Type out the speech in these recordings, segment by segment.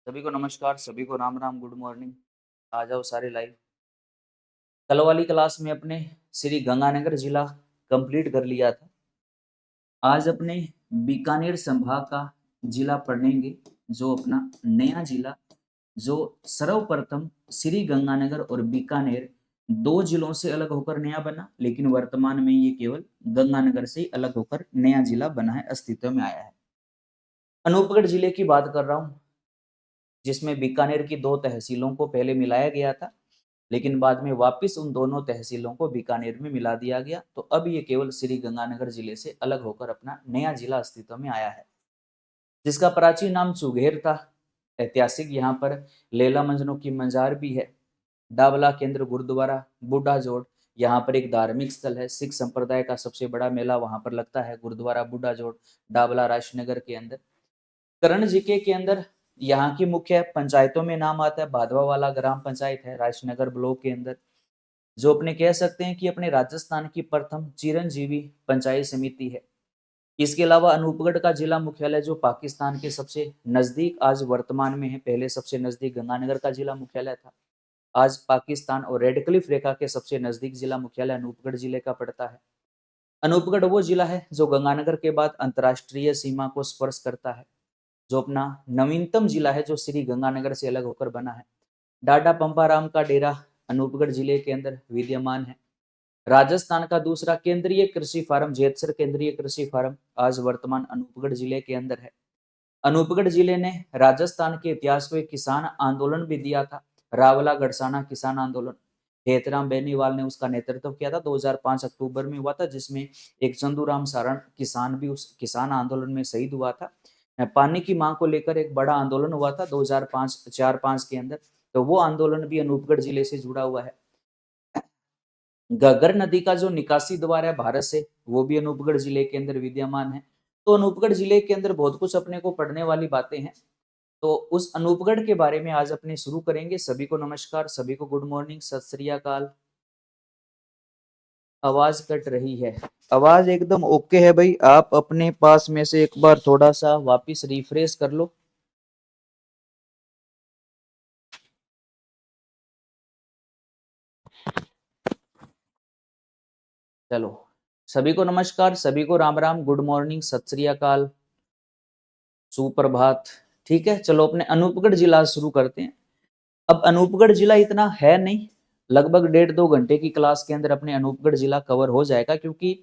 सभी को नमस्कार, सभी को राम राम, गुड मॉर्निंग। आ जाओ सारे लाइव। कल वाली क्लास में अपने श्री गंगानगर जिला कंप्लीट कर लिया था। आज अपने बीकानेर संभाग का जिला पढ़ेंगे, जो अपना नया जिला, जो सर्वप्रथम श्री गंगानगर और बीकानेर दो जिलों से अलग होकर नया बना, लेकिन वर्तमान में ये केवल गंगानगर से अलग होकर नया जिला बना है, अस्तित्व में आया है। अनूपगढ़ जिले की बात कर रहा हूँ, जिसमें बीकानेर की दो तहसीलों को पहले मिलाया गया था, लेकिन बाद में वापस उन दोनों तहसीलों को बीकानेर में मिला दिया गया। तो अब ये केवल श्री गंगानगर जिले से अलग होकर अपना नया जिला अस्तित्व में आया है, जिसका प्राचीन नाम चुगेर था। ऐतिहासिक यहाँ पर लैला मजनू की मजार भी है। डाबला केंद्र गुरुद्वारा बूढ़ा जोड़, यहाँ पर एक धार्मिक स्थल है। सिख संप्रदाय का सबसे बड़ा मेला वहां पर लगता है, गुरुद्वारा बूढ़ा जोड़, डाबला राजनगर के अंदर। करण जीके के अंदर यहाँ की मुख्य पंचायतों में नाम आता है, भादवा वाला ग्राम पंचायत है राजनगर ब्लॉक के अंदर, जो अपने कह सकते हैं कि अपने राजस्थान की प्रथम चिरंजीवी पंचायत समिति है। इसके अलावा अनूपगढ़ का जिला मुख्यालय, जो पाकिस्तान के सबसे नजदीक आज वर्तमान में है, पहले सबसे नजदीक गंगानगर का जिला मुख्यालय था, आज पाकिस्तान और रेड क्लिफ रेखा के सबसे नजदीक जिला मुख्यालय अनूपगढ़ जिले का पड़ता है। अनूपगढ़ वो जिला है जो गंगानगर के बाद अंतर्राष्ट्रीय सीमा को स्पर्श करता है, जो अपना नवीनतम जिला है, जो श्री गंगानगर से अलग होकर बना है। डाडा पंपाराम का डेरा अनूपगढ़ जिले के अंदर विद्यमान है। राजस्थान का दूसरा केंद्रीय कृषि फार्म जेतसर केंद्रीय कृषि फार्म आज वर्तमान अनूपगढ़ जिले के अंदर है। अनूपगढ़ जिले ने राजस्थान के इतिहास को एक किसान आंदोलन भी दिया था, रावला गढ़साना किसान आंदोलन। हेतराम बेनीवाल ने उसका नेतृत्व किया था, 2005 अक्टूबर में हुआ था, जिसमें एक चंदूराम सारण किसान भी उस किसान आंदोलन में शहीद हुआ था। पानी की मांग को लेकर एक बड़ा आंदोलन हुआ था 2005 के अंदर, तो वो आंदोलन भी अनूपगढ़ जिले से जुड़ा हुआ है। घग्गर नदी का जो निकासी द्वार है भारत से, वो भी अनूपगढ़ जिले के अंदर विद्यमान है। तो अनूपगढ़ जिले के अंदर बहुत कुछ अपने को पढ़ने वाली बातें हैं, तो उस अनूपगढ़ के बारे में आज अपने शुरू करेंगे। सभी को नमस्कार, सभी को गुड मॉर्निंग, सत श्री अकाल। आवाज कट रही है, आवाज एकदम ओके है भाई। आप अपने पास में से एक बार थोड़ा सा वापिस रिफ्रेश कर लो। चलो, सभी को नमस्कार, सभी को राम राम, गुड मॉर्निंग, सत श्री अकाल, सुप्रभात। ठीक है, चलो अपने अनूपगढ़ जिला शुरू करते हैं। अब अनूपगढ़ जिला इतना है नहीं, लगभग 1.5-2 घंटे की क्लास के अंदर अपने अनूपगढ़ जिला कवर हो जाएगा। क्योंकि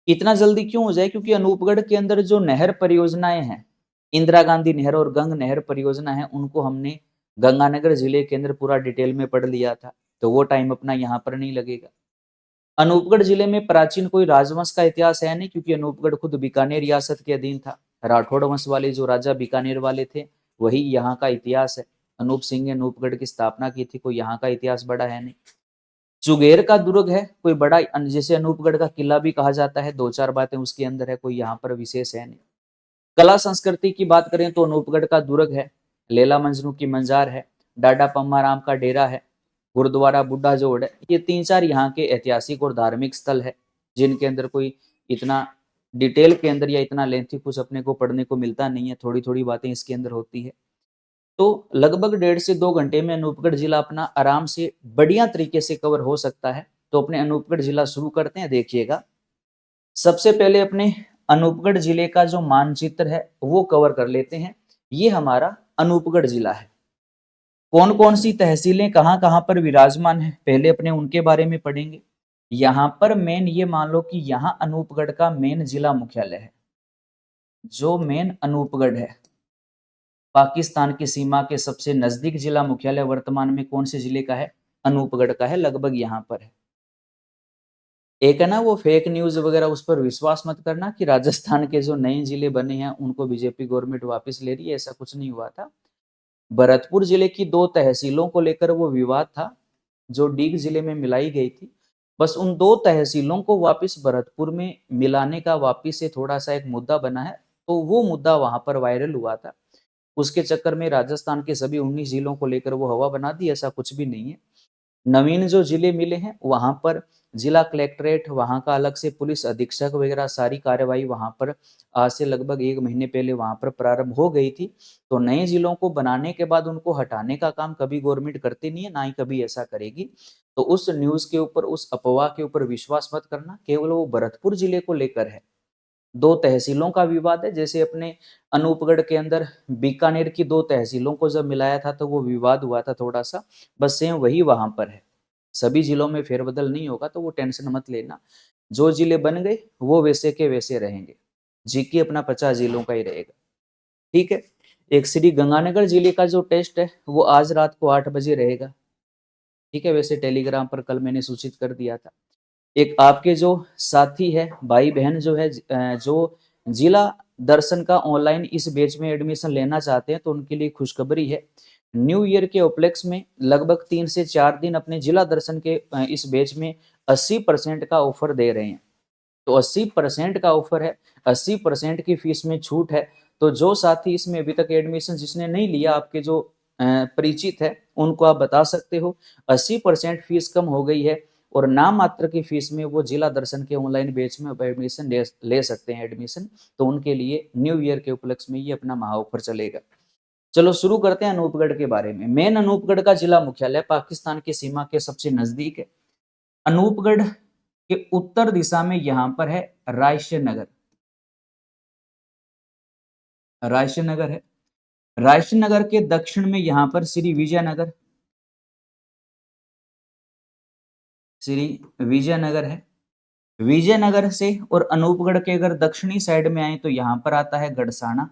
इतना जल्दी क्यों हो जाए, क्योंकि अनूपगढ़ के अंदर जो नहर परियोजनाएं हैं, इंदिरा गांधी नहर और गंग नहर परियोजना है, उनको हमने गंगानगर जिले के अंदर पूरा डिटेल में पढ़ लिया था, तो वो टाइम अपना यहाँ पर नहीं लगेगा। अनूपगढ़ जिले में प्राचीन कोई राजवंश का इतिहास है नहीं, क्योंकि अनूपगढ़ खुद बीकानेर रियासत के अधीन था। राठौड़ वंश वाले जो राजा बीकानेर वाले थे, वही यहाँ का इतिहास है। अनूप सिंह ने अनूपगढ़ की स्थापना की थी, कोई यहाँ का इतिहास बड़ा है नहीं। चुगेर का दुर्ग है, कोई बड़ा, जैसे अनूपगढ़ का किला भी कहा जाता है, 2-4 बातें उसके अंदर है, कोई यहाँ पर विशेष है नहीं। कला संस्कृति की बात करें तो अनूपगढ़ का दुर्ग है, लैला मजनू की मंजार है, डाडा पम्माराम का डेरा है, गुरुद्वारा बूढ़ा जोड़ है। ये 3-4 यहाँ के ऐतिहासिक और धार्मिक स्थल है, जिनके अंदर कोई इतना डिटेल के अंदर या इतना लेंथी कुछ अपने को पढ़ने को मिलता नहीं है, थोड़ी थोड़ी बातें इसके अंदर होती है। तो लगभग 1.5 से 2 घंटे में अनूपगढ़ जिला अपना आराम से बढ़िया तरीके से कवर हो सकता है। तो अपने अनूपगढ़ जिला शुरू करते हैं। देखिएगा, सबसे पहले अपने अनूपगढ़ जिले का जो मानचित्र है वो कवर कर लेते हैं। ये हमारा अनूपगढ़ जिला है। कौन कौन सी तहसीलें कहाँ कहाँ पर विराजमान है, पहले अपने उनके बारे में पढ़ेंगे। यहाँ पर मेन ये मान लो कि यहाँ अनूपगढ़ का मेन जिला मुख्यालय है, जो मेन अनूपगढ़ है। पाकिस्तान की सीमा के सबसे नजदीक जिला मुख्यालय वर्तमान में कौन से जिले का है? अनूपगढ़ का है, लगभग यहाँ पर है। एक है ना वो फेक न्यूज वगैरह, उस पर विश्वास मत करना कि राजस्थान के जो नए जिले बने हैं उनको बीजेपी गवर्नमेंट वापस ले रही है, ऐसा कुछ नहीं हुआ था। भरतपुर जिले की 2 तहसीलों को लेकर वो विवाद था, जो डीग जिले में मिलाई गई थी। बस उन 2 तहसीलों को वापस भरतपुर में मिलाने का वापिस से थोड़ा सा एक मुद्दा बना है, तो वो मुद्दा वहां पर वायरल हुआ था। उसके चक्कर में राजस्थान के सभी 19 जिलों को लेकर वो हवा बना दी, ऐसा कुछ भी नहीं है। नवीन जो जिले मिले हैं वहां पर जिला कलेक्ट्रेट वहां का अलग से पुलिस अधीक्षक वगैरह सारी कार्यवाही वहां पर आज से लगभग 1 महीने पहले वहां पर प्रारंभ हो गई थी। तो नए जिलों को बनाने के बाद उनको हटाने का काम कभी गवर्नमेंट करती नहीं है, ना ही कभी ऐसा करेगी। तो उस न्यूज के ऊपर, उस अफवाह के ऊपर विश्वास मत करना। केवल वो भरतपुर जिले को लेकर है। 2 तहसीलों का विवाद है। जैसे अपने अनूपगढ़ के अंदर बीकानेर की 2 तहसीलों को जब मिलाया था तो वो विवाद हुआ था थोड़ा सा, बस सेम वही वहां पर है। सभी जिलों में फेरबदल नहीं होगा, तो वो टेंशन मत लेना। जो जिले बन गए वो वैसे के वैसे रहेंगे। जीके अपना 50 जिलों का ही रहेगा। ठीक है। एक श्री गंगानगर जिले का जो टेस्ट है वो आज रात को 8 बजे रहेगा। ठीक है, वैसे टेलीग्राम पर कल मैंने सूचित कर दिया था। एक आपके जो साथी है, भाई बहन जो है, जो जिला दर्शन का ऑनलाइन इस बैच में एडमिशन लेना चाहते हैं, तो उनके लिए खुशखबरी है। न्यू ईयर के उपलक्ष्य में लगभग 3 से 4 दिन अपने जिला दर्शन के इस बैच में 80% का ऑफर दे रहे हैं। तो 80% का ऑफर है, 80% की फीस में छूट है। तो जो साथी इसमें अभी तक एडमिशन जिसने नहीं लिया, आपके जो परिचित है, उनको आप बता सकते हो 80% फीस कम हो गई है और नाम मात्र की फीस में वो जिला दर्शन के ऑनलाइन बैच में एडमिशन ले सकते हैं एडमिशन। तो उनके लिए न्यू ईयर के उपलक्ष्य में ये अपना महा ऑफर चलेगा। चलो शुरू करते हैं अनूपगढ़ के बारे में। मेन अनूपगढ़ का जिला मुख्यालय पाकिस्तान की सीमा के सबसे नजदीक है। अनूपगढ़ के उत्तर दिशा में यहां पर है रायशनगर। रायशनगर है। रायशनगर के दक्षिण में यहां पर श्री विजयनगर, श्री विजयनगर है। विजयनगर से और अनूपगढ़ के अगर दक्षिणी साइड में आए तो यहां पर आता है गड़साना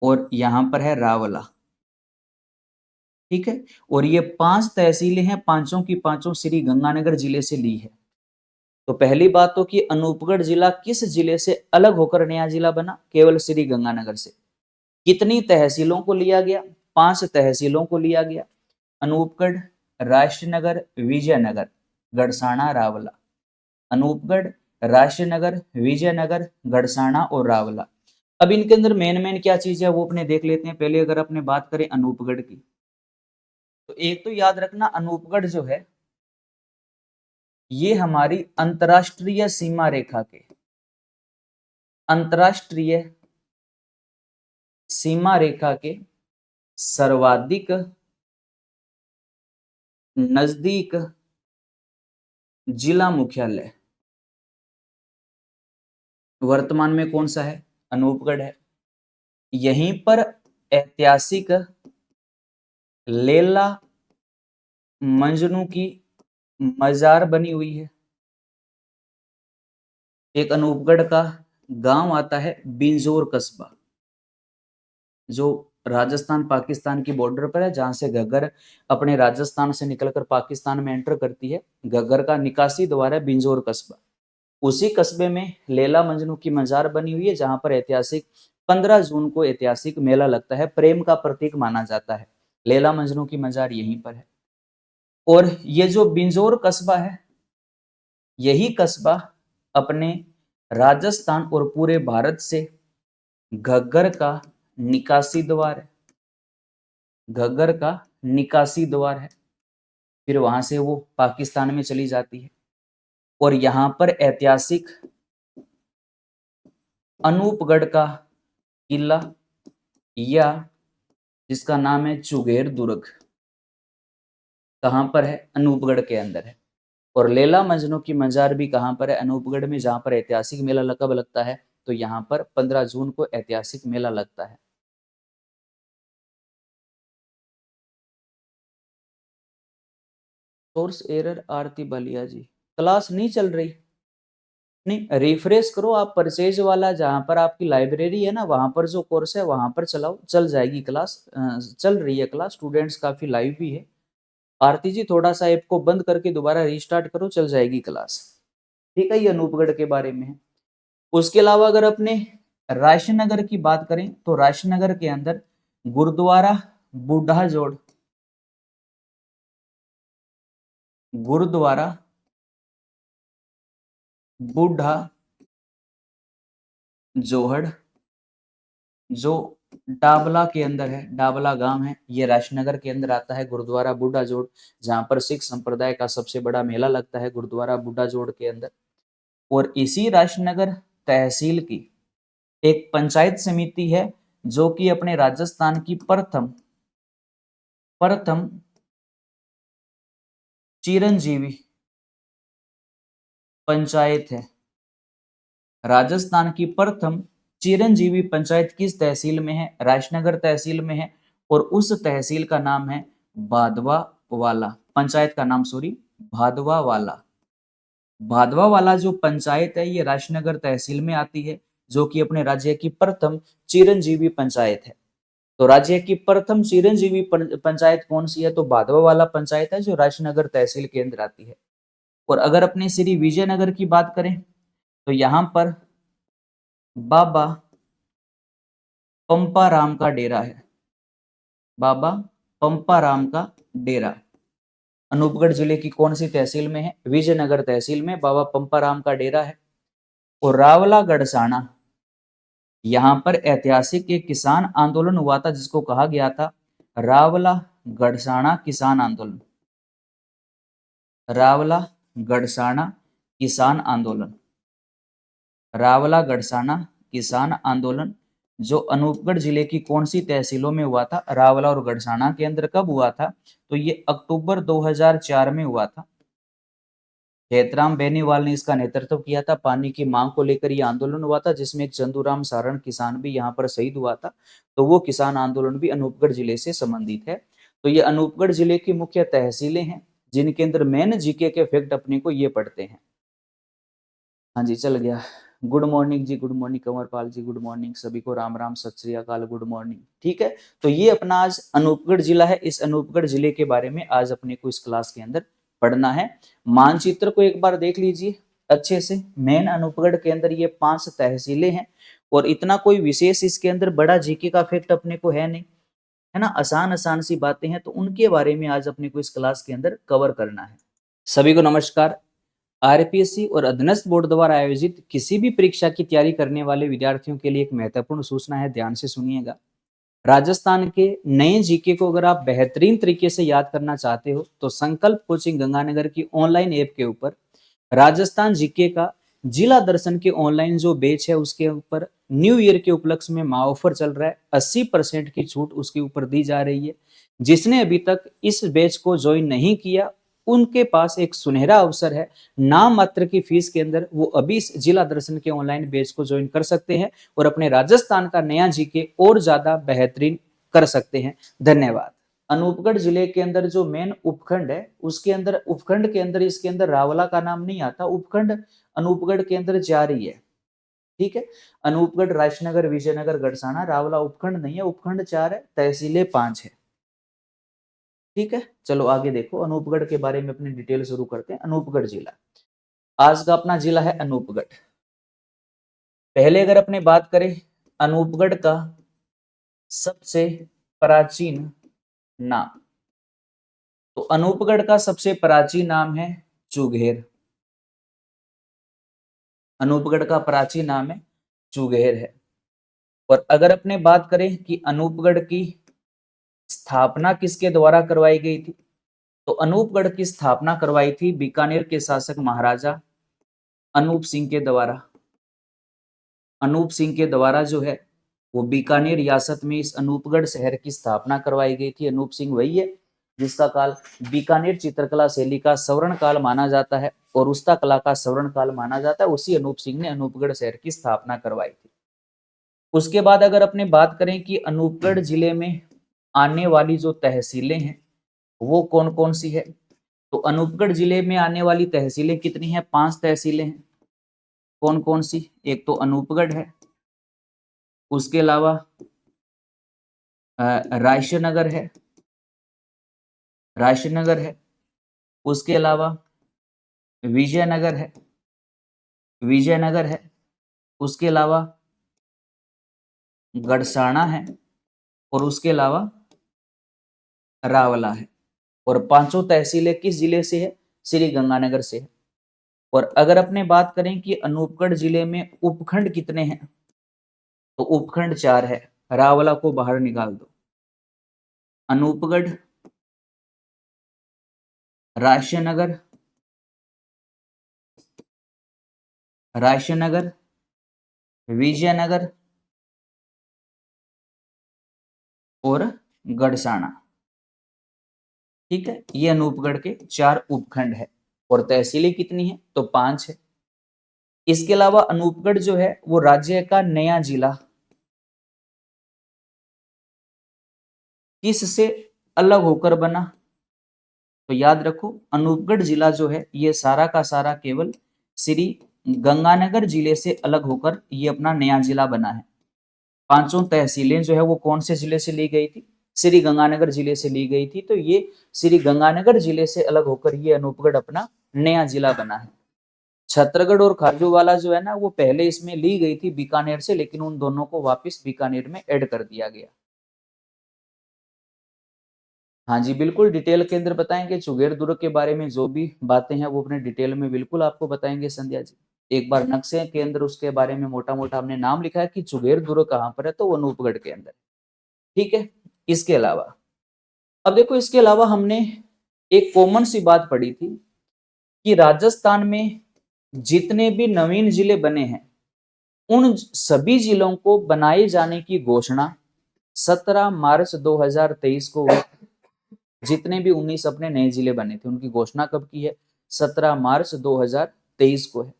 और यहां पर है रावला। ठीक है। और ये 5 तहसीलें हैं, पांचों की पांचों श्री गंगानगर जिले से ली है। तो पहली बात तो कि अनूपगढ़ जिला किस जिले से अलग होकर नया जिला बना? केवल श्री गंगानगर से। कितनी तहसीलों को लिया गया? 5 तहसीलों को लिया गया। अनूपगढ़, राष्ट्रनगर, विजयनगर, गड़साना, रावला। अनूपगढ़, राष्ट्रनगर, विजयनगर, गड़साना और रावला। अब इनके अंदर मेन मेन क्या चीज है वो अपने देख लेते हैं। पहले अगर अपने बात करें अनूपगढ़ की, तो एक तो याद रखना अनूपगढ़ जो है ये हमारी अंतरराष्ट्रीय सीमा रेखा के, अंतरराष्ट्रीय सीमा रेखा के सर्वाधिक नजदीक जिला मुख्यालय वर्तमान में कौन सा है? अनूपगढ़ है। यहीं पर ऐतिहासिक लैला मजनू की मजार बनी हुई है। एक अनूपगढ़ का गांव आता है बिंजोर कस्बा, जो राजस्थान पाकिस्तान की बॉर्डर पर है, जहां से घग्गर अपने राजस्थान से निकलकर पाकिस्तान में एंटर करती है। घग्गर का निकासी द्वार है बिंजोर कस्बा। उसी कस्बे में लैला मजनू की मजार बनी हुई है, जहां पर ऐतिहासिक 15 जून को ऐतिहासिक मेला लगता है, प्रेम का प्रतीक माना जाता है। लैला मजनू की मजार यहीं पर है। और ये जो बिंजोर कस्बा है, यही कस्बा अपने राजस्थान और पूरे भारत से घग्गर का निकासी द्वार है। घग्गर का निकासी द्वार है। फिर वहां से वो पाकिस्तान में चली जाती है। और यहां पर ऐतिहासिक अनूपगढ़ का किला, या जिसका नाम है चुगेर दुर्ग, कहां पर है? अनूपगढ़ के अंदर है। और लैला मजनू की मजार भी कहां पर है? अनूपगढ़ में, जहां पर ऐतिहासिक मेला कब लगता है? तो यहाँ पर 15 जून को ऐतिहासिक मेला लगता है। सोर्स एरर आरती बालिया जी, क्लास नहीं चल रही? नहीं, रिफ्रेश करो आप परचेज वाला, जहां पर आपकी लाइब्रेरी है ना, वहां पर जो कोर्स है वहां पर चलाओ, चल जाएगी क्लास। चल रही है क्लास, स्टूडेंट्स काफी लाइव भी है। आरती जी थोड़ा सा ऐप को बंद करके दोबारा रीस्टार्ट करो, चल जाएगी क्लास। ठीक है, ये अनूपगढ़ के बारे में है। उसके अलावा अगर अपने राशनगर की बात करें, तो राशनगर के अंदर गुरुद्वारा बूढ़ा जोड़, गुरुद्वारा बूढ़ा जोहड़, जो डाबला के अंदर है, डाबला गांव है, ये राजनगर के अंदर आता है। गुरुद्वारा बूढ़ा जोड़, जहां पर सिख संप्रदाय का सबसे बड़ा मेला लगता है, गुरुद्वारा बूढ़ा जोड़ के अंदर। और इसी राजनगर तहसील की एक पंचायत समिति है जो कि अपने राजस्थान की प्रथम चिरंजीवी पंचायत है। राजस्थान की प्रथम चिरंजीवी पंचायत किस तहसील में है? राजनगर तहसील में है। और उस तहसील का नाम है भादवा वाला, पंचायत का नाम सॉरी भादवा वाला। भादवा वाला जो पंचायत है ये राजनगर तहसील में आती है, जो कि अपने राज्य की प्रथम चिरंजीवी पंचायत है। तो राज्य की प्रथम चिरंजीवी पंचायत कौन सी है? तो भादवा वाला पंचायत है, जो राजनगर तहसील के अंदर आती है। और अगर अपने श्री विजयनगर की बात करें तो यहाँ पर बाबा पंपाराम का डेरा है, बाबा पंपाराम का डेरा। अनूपगढ़ जिले की कौन सी तहसील में है? विजयनगर तहसील में बाबा पंपाराम का डेरा है। और रावला गढ़साना, यहाँ पर ऐतिहासिक एक किसान आंदोलन हुआ था जिसको कहा गया था रावला गढ़साना किसान आंदोलन। रावला गढ़साना किसान आंदोलन, रावला गढ़साना किसान आंदोलन, जो अनूपगढ़ जिले की कौन सी तहसीलों में हुआ था? रावला और गढ़साना के अंदर। कब हुआ था? तो ये अक्टूबर 2004 में हुआ था। खेतराम बेनीवाल ने इसका नेतृत्व किया था। पानी की मांग को लेकर यह आंदोलन हुआ था, जिसमें एक चंदूराम सारण किसान भी यहाँ पर शहीद हुआ था। तो वो किसान आंदोलन भी अनूपगढ़ जिले से संबंधित है। तो ये अनूपगढ़ जिले की मुख्य तहसीलें हैं, जिनके अंदर मेन जीके के फैक्ट अपने को ये पढ़ते हैं। हाँ जी, चल गया। गुड मॉर्निंग जी, गुड मॉर्निंग कंवरपाल जी, गुड मॉर्निंग सभी को, राम राम, सत श्री अकाल, गुड मॉर्निंग। ठीक है, तो ये अपना आज अनूपगढ़ जिला है। इस अनूपगढ़ जिले के बारे में आज अपने को इस क्लास के अंदर पढ़ना है। मानचित्र को एक बार देख लीजिए अच्छे से। मेन अनूपगढ़ के अंदर ये 5 तहसीलें हैं और इतना कोई विशेष इसके अंदर बड़ा जीके का फैक्ट अपने को है नहीं, है ना। आसान आसान सी बातें हैं, तो उनके बारे में आज अपने को इस क्लास के अंदर कवर करना है। सभी को नमस्कार। आरपीएससी और अधीनस्थ बोर्ड द्वारा आयोजित किसी भी परीक्षा की तैयारी करने वाले विद्यार्थियों के लिए एक महत्वपूर्ण सूचना है, ध्यान से सुनिएगा। राजस्थान के नए जीके को अगर आप बेहतरीन तरीके से याद करना चाहते हो तो संकल्प कोचिंग गंगानगर की ऑनलाइन ऐप के ऊपर राजस्थान जीके का जिला दर्शन के ऑनलाइन जो बैच है उसके ऊपर न्यू ईयर के उपलक्ष्य में ऑफर चल रहा है। 80% की छूट उसके ऊपर दी जा रही है। जिसने अभी तक इस बैच को ज्वाइन नहीं किया उनके पास एक सुनहरा अवसर है। नाम मात्र की फीस के अंदर वो अभी इस जिला दर्शन के ऑनलाइन बैच को ज्वाइन कर सकते हैं और अपने राजस्थान का नया जीके और ज्यादा बेहतरीन कर सकते हैं। धन्यवाद। अनूपगढ़ जिले के अंदर जो मेन उपखंड है उसके अंदर, उपखंड के अंदर इसके अंदर रावला का नाम नहीं आता। उपखंड अनूपगढ़ के अंदर जारी है। ठीक है, अनूपगढ़, राजनगर, विजयनगर, गढ़साना, रावला उपखंड नहीं है। उपखंड 4 है, तहसीलें 5 है। ठीक है, चलो आगे देखो। अनूपगढ़ के बारे में अपनी डिटेल शुरू करते हैं। अनूपगढ़ जिला आज का अपना जिला है अनूपगढ़। पहले अगर अपने बात करें अनूपगढ़ का सबसे प्राचीन नाम, तो अनूपगढ़ का सबसे प्राचीन नाम है चुघेर। अनूपगढ़ का प्राचीन नाम है चुघेर है। और अगर अपने बात करें कि अनूपगढ़ की स्थापना किसके द्वारा करवाई गई थी, तो अनूपगढ़ की स्थापना करवाई थी बीकानेर के शासक महाराजा अनूप सिंह के द्वारा। अनूप सिंह के द्वारा जो है वो बीकानेर रियासत में इस अनूपगढ़ शहर की स्थापना करवाई गई थी। अनूप सिंह वही है जिसका काल बीकानेर चित्रकला शैली का स्वर्ण काल माना जाता है और उस्ता कला का स्वर्ण काल माना जाता है। उसी अनूप सिंह ने अनूपगढ़ शहर की स्थापना करवाई थी। उसके बाद अगर अपने बात करें कि अनूपगढ़ जिले में आने वाली जो तहसीलें हैं वो कौन कौन सी है, तो अनूपगढ़ जिले में आने वाली तहसीलें कितनी हैं? 5 तहसीलें हैं। कौन कौन सी? एक तो अनूपगढ़ है, उसके अलावा रायशनगर है, रायशनगर है, उसके अलावा विजयनगर है, विजयनगर है, उसके अलावा गढ़साना है और उसके अलावा रावला है। और 5 तहसीलें किस जिले से है? श्री गंगानगर से है। और अगर अपने बात करें कि अनूपगढ़ जिले में उपखंड कितने हैं, तो उपखंड 4 है। रा वाला को बाहर निकाल दो। अनूपगढ़, रायशनगर, रायशनगर, विजयनगर और गढ़साना। ठीक है, ये अनूपगढ़ के 4 उपखंड है। और तहसीलें कितनी है? तो 5 है। इसके अलावा अनूपगढ़ जो है वो राज्य का नया जिला किससे अलग होकर बना? तो याद रखो, अनूपगढ़ जिला जो है ये सारा का सारा केवल श्री गंगानगर जिले से अलग होकर ये अपना नया जिला बना है। 5 तहसीलें जो है वो कौन से जिले से ली गई थी? श्री गंगानगर जिले से ली गई थी। तो ये श्री गंगानगर जिले से अलग होकर ये अनूपगढ़ अपना नया जिला बना है। छतरगढ़ और खाजूवाला जो है ना वो पहले इसमें ली गई थी बीकानेर से, लेकिन उन दोनों को वापस बीकानेर में ऐड कर दिया गया। हाँ जी, बिल्कुल डिटेल के अंदर बताएंगे। चुगेर दुर्ग के बारे में जो भी बातें हैं वो अपने डिटेल में बिल्कुल आपको बताएंगे संध्या जी। एक बार नक्शे के अंदर उसके बारे में मोटा मोटा हमने नाम लिखा है कि चुगेर दुर्ग कहाँ पर है, तो वो अनूपगढ़ के अंदर। ठीक है, इसके अलावा अब देखो, इसके अलावा हमने एक कॉमन सी बात पढ़ी थी कि राजस्थान में जितने भी नवीन जिले बने हैं उन सभी जिलों को बनाए जाने की घोषणा 17 मार्च 2023 को हुई। जितने भी 19 अपने नए जिले बने थे उनकी घोषणा कब की है? 17 मार्च 2023 को है।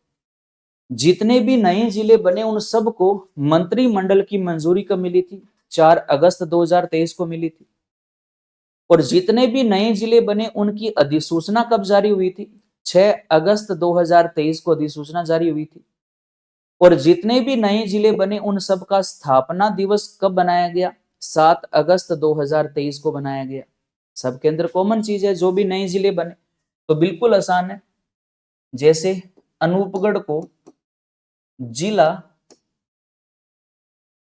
जितने भी नए जिले बने उन सबको मंत्रिमंडल की मंजूरी कब मिली थी? 4 अगस्त 2023 को मिली थी। और जितने भी नए जिले बने उनकी अधिसूचना कब जारी हुई थी? 6 अगस्त 2023 को अधिसूचना जारी हुई थी। और जितने भी नए जिले बने उन सब का स्थापना दिवस कब बनाया गया? 7 अगस्त 2023 को बनाया गया। सबके अंदर कॉमन चीज है, जो भी नए जिले बने तो बिल्कुल आसान है। जैसे अनूपगढ़ को जिला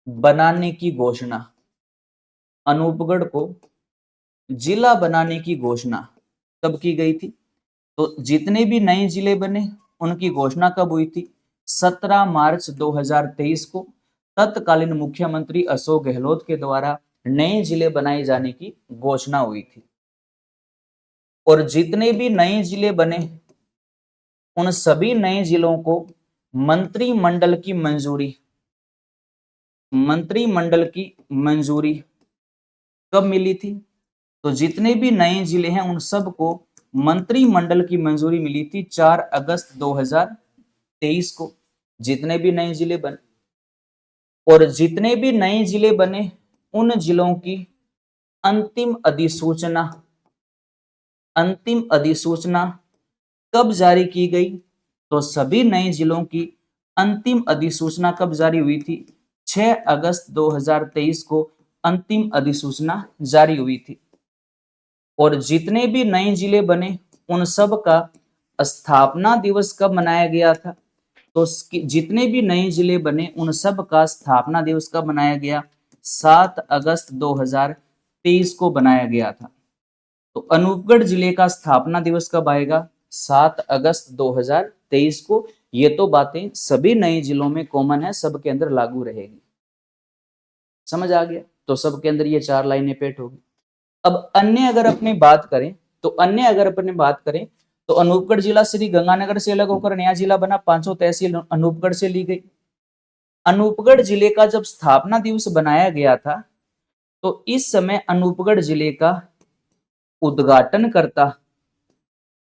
बनाने की घोषणा, अनूपगढ़ को जिला बनाने की घोषणा कब की गई थी? तो जितने भी नए जिले बने उनकी घोषणा कब हुई थी? 17 मार्च 2023 को तत्कालीन मुख्यमंत्री अशोक गहलोत के द्वारा नए जिले बनाए जाने की घोषणा हुई थी। और जितने भी नए जिले बने उन सभी नए जिलों को मंत्रिमंडल की मंजूरी कब मिली थी? तो जितने भी नए जिले हैं उन सबको मंत्रिमंडल की मंजूरी मिली थी 4 अगस्त 2023 को। जितने भी नए जिले बने, और जितने भी नए जिले बने उन जिलों की अंतिम अधिसूचना कब जारी की गई? तो सभी नए जिलों की अंतिम अधिसूचना कब जारी हुई थी? 6 अगस्त 2023 को अंतिम अधिसूचना जारी हुई थी। और जितने भी नए जिले बने उन सब का स्थापना दिवस कब मनाया गया था? तो जितने भी नए जिले बने उन सब का स्थापना दिवस कब मनाया गया? 7 अगस्त 2023 को बनाया गया था। तो अनूपगढ़ जिले का स्थापना दिवस कब आएगा? 7 अगस्त 2023 को। ये तो बातें सभी नए जिलों में कॉमन है, सबके अंदर लागू रहेगी। समझ आ गया? तो सबके अंदर ये 4 लाइनें पेट होगी। अब अन्य अगर अपनी बात करें तो अनूपगढ़ जिला श्री गंगानगर से अलग होकर नया जिला बना। 5 तहसील अनूपगढ़ से ली गई। अनूपगढ़ जिले का जब स्थापना दिवस बनाया गया था तो इस समय अनूपगढ़ जिले का उद्घाटनकर्ता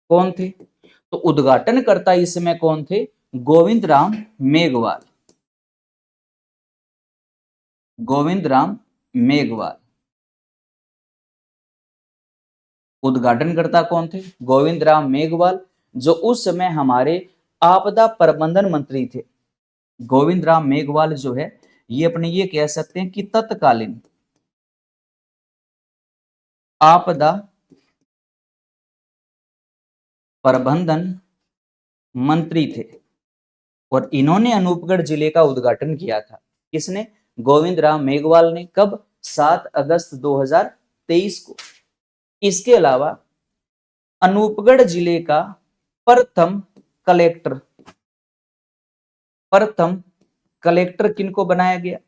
कौन थे? तो उद्घाटनकर्ता इस समय कौन थे? गोविंद राम मेघवाल। उद्घाटनकर्ता कौन थे? गोविंद राम मेघवाल, जो उस समय हमारे आपदा प्रबंधन मंत्री थे। गोविंद राम मेघवाल जो है ये अपने ये कह सकते हैं कि तत्कालीन आपदा प्रबंधन मंत्री थे। और इन्होंने अनूपगढ़ जिले का उद्घाटन किया था। किसने? गोविंद राम मेघवाल ने। कब? 7 अगस्त 2023 को। इसके अलावा अनूपगढ़ जिले का प्रथम कलेक्टर किनको बनाया गया?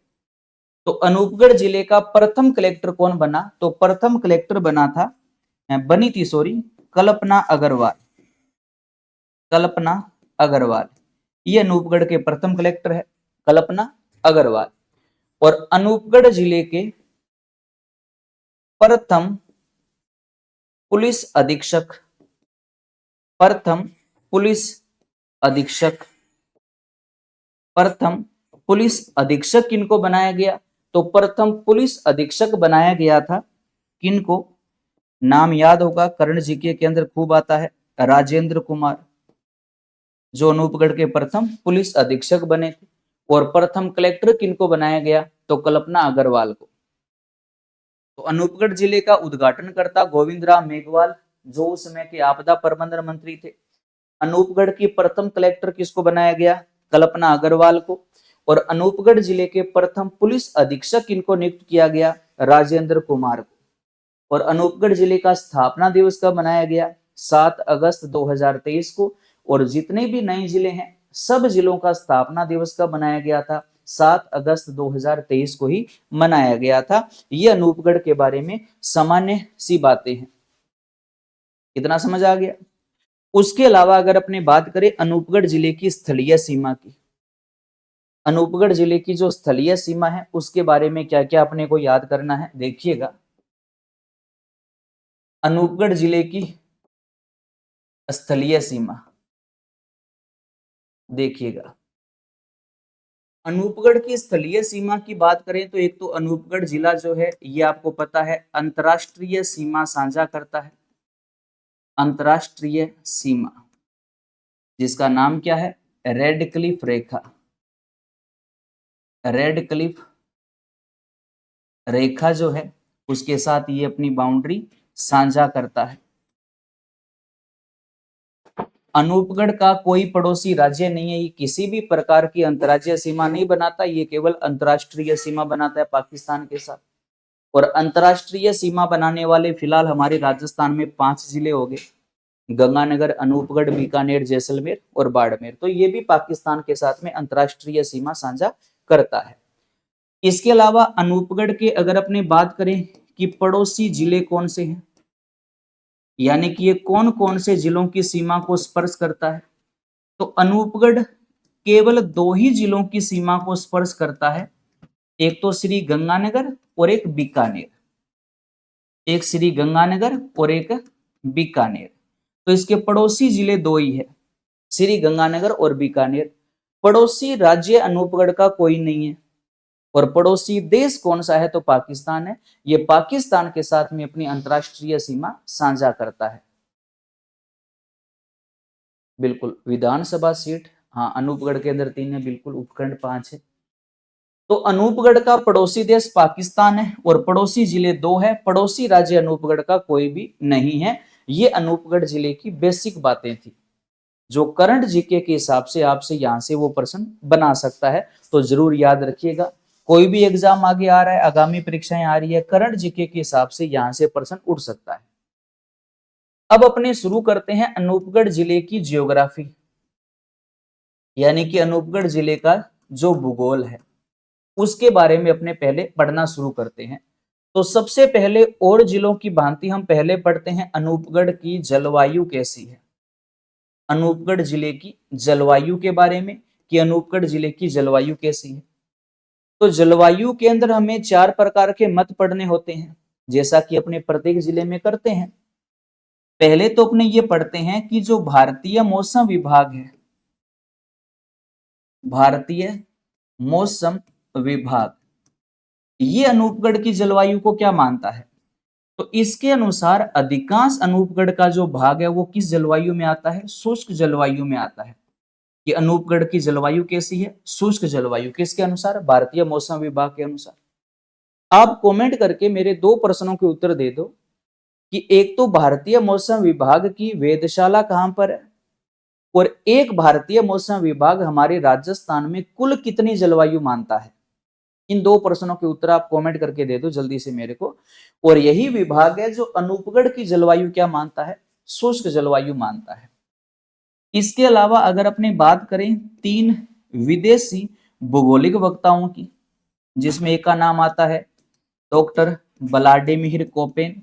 तो अनूपगढ़ जिले का प्रथम कलेक्टर कौन बना? तो प्रथम कलेक्टर बनी थी कल्पना अग्रवाल। कल्पना अग्रवाल, ये अनूपगढ़ के प्रथम कलेक्टर है, कल्पना अग्रवाल। और अनूपगढ़ जिले के प्रथम पुलिस अधीक्षक, प्रथम पुलिस अधीक्षक, प्रथम पुलिस अधीक्षक किनको बनाया गया? तो प्रथम पुलिस अधीक्षक बनाया गया था किनको? नाम याद होगा, कर्ण जीके के अंदर खूब आता है, राजेंद्र कुमार, जो अनूपगढ़ के प्रथम पुलिस अधीक्षक बने थे। और प्रथम कलेक्टर किनको बनाया गया? तो कल्पना अग्रवाल को। तो अनूपगढ़ जिले का उद्घाटन करता गोविंद राम मेघवाल, जो उस समय के आपदा प्रबंधन मंत्री थे। अनूपगढ़ की प्रथम कलेक्टर किसको बनाया गया? कल्पना अग्रवाल को। और अनूपगढ़ जिले के प्रथम पुलिस अधीक्षक किनको नियुक्त किया गया? राजेंद्र कुमार को। और अनूपगढ़ जिले का स्थापना दिवस कब मनाया गया? 7 अगस्त 2023 को। और जितने भी नए जिले हैं, सब जिलों का स्थापना दिवस कब मनाया गया था? 7 अगस्त 2023 को ही मनाया गया था। ये अनूपगढ़ के बारे में सामान्य सी बातें हैं। कितना समझ आ गया? उसके अलावा अगर अपने बात करें अनूपगढ़ जिले की स्थलीय सीमा की, अनूपगढ़ जिले की जो स्थलीय सीमा है उसके बारे में क्या क्या अपने को याद करना है, देखिएगा। अनूपगढ़ जिले की स्थलीय सीमा देखिएगा। अनूपगढ़ की स्थलीय सीमा की बात करें तो एक तो अनूपगढ़ जिला जो है ये आपको पता है अंतरराष्ट्रीय सीमा साझा करता है। अंतरराष्ट्रीय सीमा जिसका नाम क्या है? रेड क्लिफ रेखा। रेड क्लिफ रेखा जो है उसके साथ ये अपनी बाउंड्री साझा करता है। अनूपगढ़ का कोई पड़ोसी राज्य नहीं है, ये किसी भी प्रकार की अंतर्राज्यीय सीमा नहीं बनाता, ये केवल अंतर्राष्ट्रीय सीमा बनाता है पाकिस्तान के साथ। और अंतर्राष्ट्रीय सीमा बनाने वाले फिलहाल हमारे राजस्थान में 5 जिले हो गए, गंगानगर, अनूपगढ़, बीकानेर, जैसलमेर और बाड़मेर। तो ये भी पाकिस्तान के साथ में अंतर्राष्ट्रीय सीमा साझा करता है। इसके अलावा अनूपगढ़ के अगर अपने बात करें कि पड़ोसी जिले कौन से हैं, यानी कि ये कौन कौन से जिलों की सीमा को स्पर्श करता है, तो अनूपगढ़ केवल 2 ही जिलों की सीमा को स्पर्श करता है, एक तो श्री गंगानगर और एक बीकानेर। एक श्री गंगानगर और एक बीकानेर। तो इसके पड़ोसी जिले 2 ही है, श्री गंगानगर और बीकानेर। पड़ोसी राज्य अनूपगढ़ का कोई नहीं है। और पड़ोसी देश कौन सा है? तो पाकिस्तान है। ये पाकिस्तान के साथ में अपनी अंतरराष्ट्रीय सीमा साझा करता है। बिल्कुल, विधानसभा सीट, हाँ अनूपगढ़ के अंदर 3 है, बिल्कुल, उपखंड 5 है। तो अनूपगढ़ का पड़ोसी देश पाकिस्तान है और पड़ोसी जिले 2 है, पड़ोसी राज्य अनूपगढ़ का कोई भी नहीं है। ये अनूपगढ़ जिले की बेसिक बातें थी जो करंट जीके के हिसाब से आपसे यहां से वो प्रश्न बना सकता है, तो जरूर याद रखिएगा। कोई भी एग्जाम आगे आ रहा है, आगामी परीक्षाएं आ रही है, करंट जीके के हिसाब से यहां से प्रश्न उठ सकता है। अब अपने शुरू करते हैं अनूपगढ़ जिले की जियोग्राफी, यानी कि अनूपगढ़ जिले का जो भूगोल है उसके बारे में अपने पहले पढ़ना शुरू करते हैं। तो सबसे पहले और जिलों की भांति हम पहले पढ़ते हैं अनूपगढ़ की जलवायु कैसी है। अनूपगढ़ जिले की जलवायु के बारे में कि अनूपगढ़ जिले की जलवायु कैसी है। तो जलवायु के अंदर हमें 4 प्रकार के मत पढ़ने होते हैं, जैसा कि अपने प्रत्येक जिले में करते हैं। पहले तो अपने ये पढ़ते हैं कि जो भारतीय मौसम विभाग है, भारतीय मौसम विभाग, ये अनूपगढ़ की जलवायु को क्या मानता है। तो इसके अनुसार अधिकांश अनूपगढ़ का जो भाग है वो किस जलवायु में आता है? शुष्क जलवायु में आता है। कि अनूपगढ़ की जलवायु कैसी है? शुष्क जलवायु। किसके अनुसार? भारतीय मौसम विभाग के अनुसार। आप कमेंट करके मेरे 2 प्रश्नों के उत्तर दे दो कि एक तो भारतीय मौसम विभाग की वेधशाला कहां पर है और एक भारतीय मौसम विभाग हमारे राजस्थान में कुल कितनी जलवायु मानता है। इन 2 प्रश्नों के उत्तर आप कमेंट करके दे दो जल्दी से मेरे को। और यही विभाग है जो अनूपगढ़ की जलवायु क्या मानता है? शुष्क जलवायु मानता है। इसके अलावा अगर अपने बात करें 3 विदेशी भौगोलिक वक्ताओं की, जिसमें एक का नाम आता है डॉक्टर व्लादिमीर कोपेन,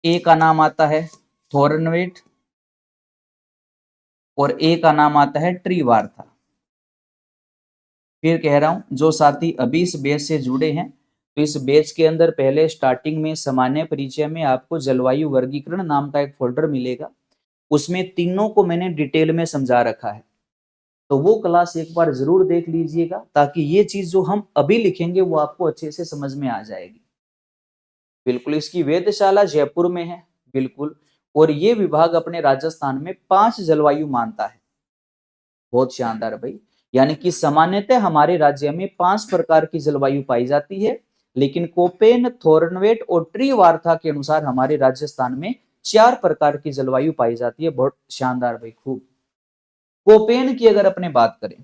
ए का नाम आता है थोर्नवेट और ए का नाम आता है ट्रीवार्था। फिर कह रहा हूं जो साथी अभी इस बैच से जुड़े हैं तो इस बैच के अंदर पहले स्टार्टिंग में सामान्य परिचय में आपको जलवायु वर्गीकरण नाम का एक फोल्डर मिलेगा, उसमें तीनों को मैंने डिटेल में समझा रखा है, तो वो क्लास एक बार जरूर देख लीजिएगा ताकि ये चीज जो हम अभी लिखेंगे वो आपको अच्छे से समझ में आ जाएगी। बिल्कुल, इसकी वेधशाला जयपुर में है, बिल्कुल, और ये विभाग अपने राजस्थान में 5 जलवायु मानता है। बहुत शानदार भाई, यानी कि सामान्यतः हमारे राज्य में 5 प्रकार की जलवायु पाई जाती है, लेकिन कोपेन, थोर्नवेट और ट्रीवार्था के अनुसार हमारे राजस्थान में 4 प्रकार की जलवायु पाई जाती है। बहुत शानदार भाई, खूब। कोपेन की अगर अपने बात करें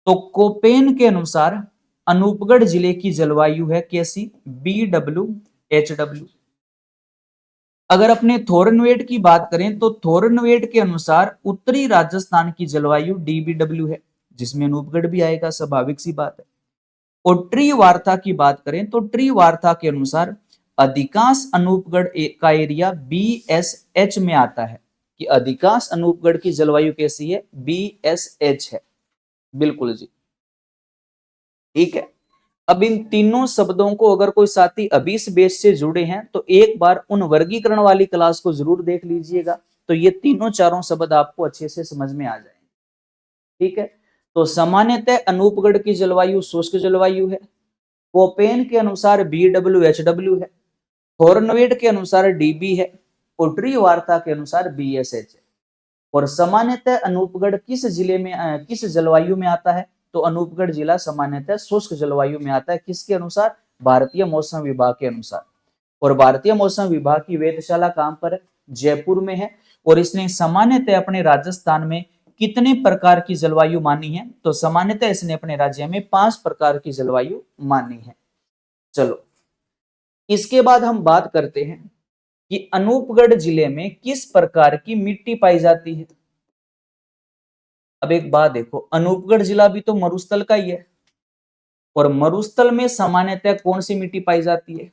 तो कोपेन के अनुसार अनूपगढ़ जिले की जलवायु है कैसी, BWHW। अगर अपने थोर्नवेट की बात करें तो थोर्नवेट के अनुसार उत्तरी राजस्थान की जलवायु DBW है, जिसमें अनूपगढ़ भी आएगा, स्वाभाविक सी बात है। और ट्री वार्ता की बात करें तो ट्री वार्ता के अनुसार अधिकांश अनूपगढ़ का एरिया BSH में आता है, कि अधिकांश अनूपगढ़ की जलवायु कैसी है, BSH है। बिल्कुल जी, ठीक है। अब इन तीनों शब्दों को अगर कोई साथी अभी इस बैच से जुड़े हैं तो एक बार उन वर्गीकरण वाली क्लास को जरूर देख लीजिएगा, तो ये तीनों चारों शब्द आपको अच्छे से समझ में आ जाएंगे। ठीक है, तो सामान्यतः अनूपगढ़ की जलवायु शुष्क जलवायु है, कोपेन के अनुसार BWHW है, थोर्नवेट के अनुसार DB है और ट्रीवार्ता के अनुसार BSH है। और सामान्यतः अनूपगढ़ किस जिले में किस जलवायु में आता है, तो अनूपगढ़ जिला सामान्यतः शुष्क जलवायु में आता है। किसके अनुसार, भारतीय मौसम विभाग के अनुसार। और भारतीय मौसम विभाग की वेधशाला कहां पर है, जयपुर में है। और इसने सामान्यतः अपने राजस्थान में कितने प्रकार की जलवायु मानी है, तो सामान्यतः इसने अपने राज्य में 5 प्रकार की जलवायु मानी है। चलो, इसके बाद हम बात करते हैं कि अनूपगढ़ जिले में किस प्रकार की मिट्टी पाई जाती है। अब एक बात देखो, अनूपगढ़ जिला भी तो मरुस्थल का ही है, और मरुस्थल में सामान्यतः कौन सी मिट्टी पाई जाती है,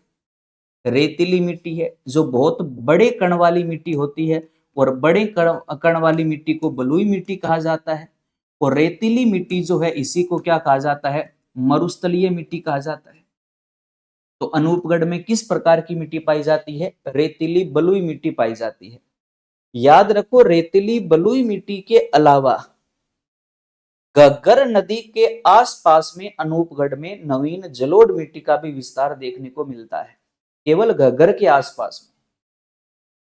रेतीली मिट्टी है, जो बहुत बड़े कण वाली मिट्टी होती है। और बड़े कण वाली मिट्टी को बलुई मिट्टी कहा जाता है, और रेतीली मिट्टी जो है इसी को क्या कहा जाता है, मरुस्थलीय मिट्टी कहा जाता है। तो अनूपगढ़ में किस प्रकार की मिट्टी पाई जाती है, रेतीली बलुई मिट्टी पाई जाती है। याद रखो, रेतीली बलुई मिट्टी के अलावा घग्गर नदी के आसपास में अनूपगढ़ में नवीन जलोढ़ मिट्टी का भी विस्तार देखने को मिलता है। केवल घग्गर के आसपास में,